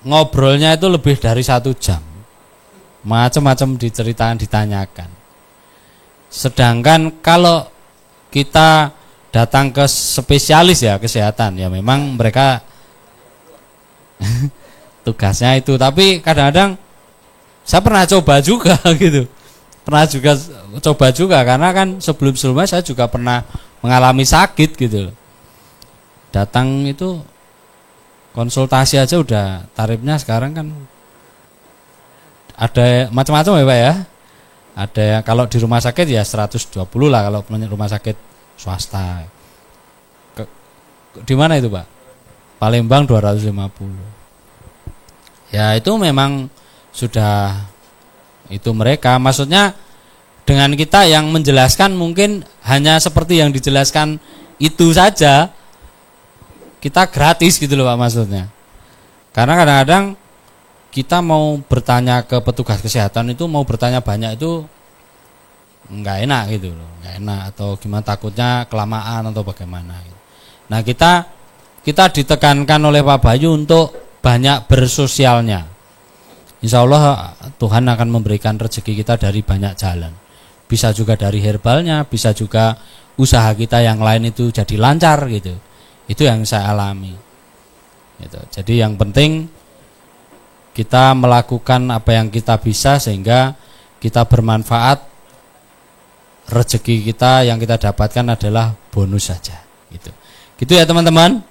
ngobrolnya itu lebih dari 1 jam, macam-macam diceritakan, ditanyakan. Sedangkan kalau kita datang ke spesialis ya kesehatan, ya memang mereka tugasnya itu. Tapi kadang-kadang saya pernah coba juga gitu, coba juga karena kan sebelum-sebelumnya saya juga pernah mengalami sakit gitu. Datang itu konsultasi aja udah tarifnya sekarang kan ada macam-macam ya Pak ya. Ada yang kalau di rumah sakit ya 120 lah kalau rumah sakit swasta. Di mana itu Pak? Palembang 250. Ya itu memang sudah itu mereka, maksudnya dengan kita yang menjelaskan mungkin hanya seperti yang dijelaskan itu saja. Kita gratis gitu loh Pak maksudnya. Karena kadang-kadang kita mau bertanya ke petugas kesehatan itu, mau bertanya banyak itu enggak enak gitu loh, enggak enak atau gimana, takutnya kelamaan atau bagaimana gitu. Nah, kita ditekankan oleh Pak Bayu untuk banyak bersosialnya. Insya Allah Tuhan akan memberikan rezeki kita dari banyak jalan. Bisa juga dari herbalnya, bisa juga usaha kita yang lain itu jadi lancar gitu. Itu yang saya alami gitu. Jadi yang penting kita melakukan apa yang kita bisa sehingga kita bermanfaat. Rezeki kita yang kita dapatkan adalah bonus saja gitu. Gitu ya teman-teman.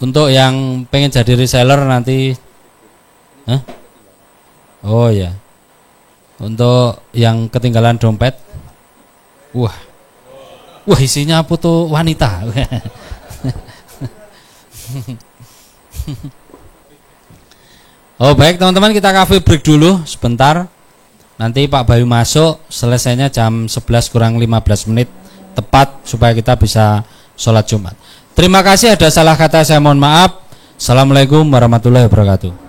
Untuk yang pengen jadi reseller nanti oh ya, untuk yang ketinggalan dompet, wah isinya foto wanita. Oh baik teman-teman, kita cafe break dulu sebentar. Nanti Pak Bayu masuk, selesainya jam 11 kurang 15 menit tepat supaya kita bisa sholat Jumat. Terima kasih, ada salah kata saya mohon maaf. Assalamualaikum warahmatullahi wabarakatuh.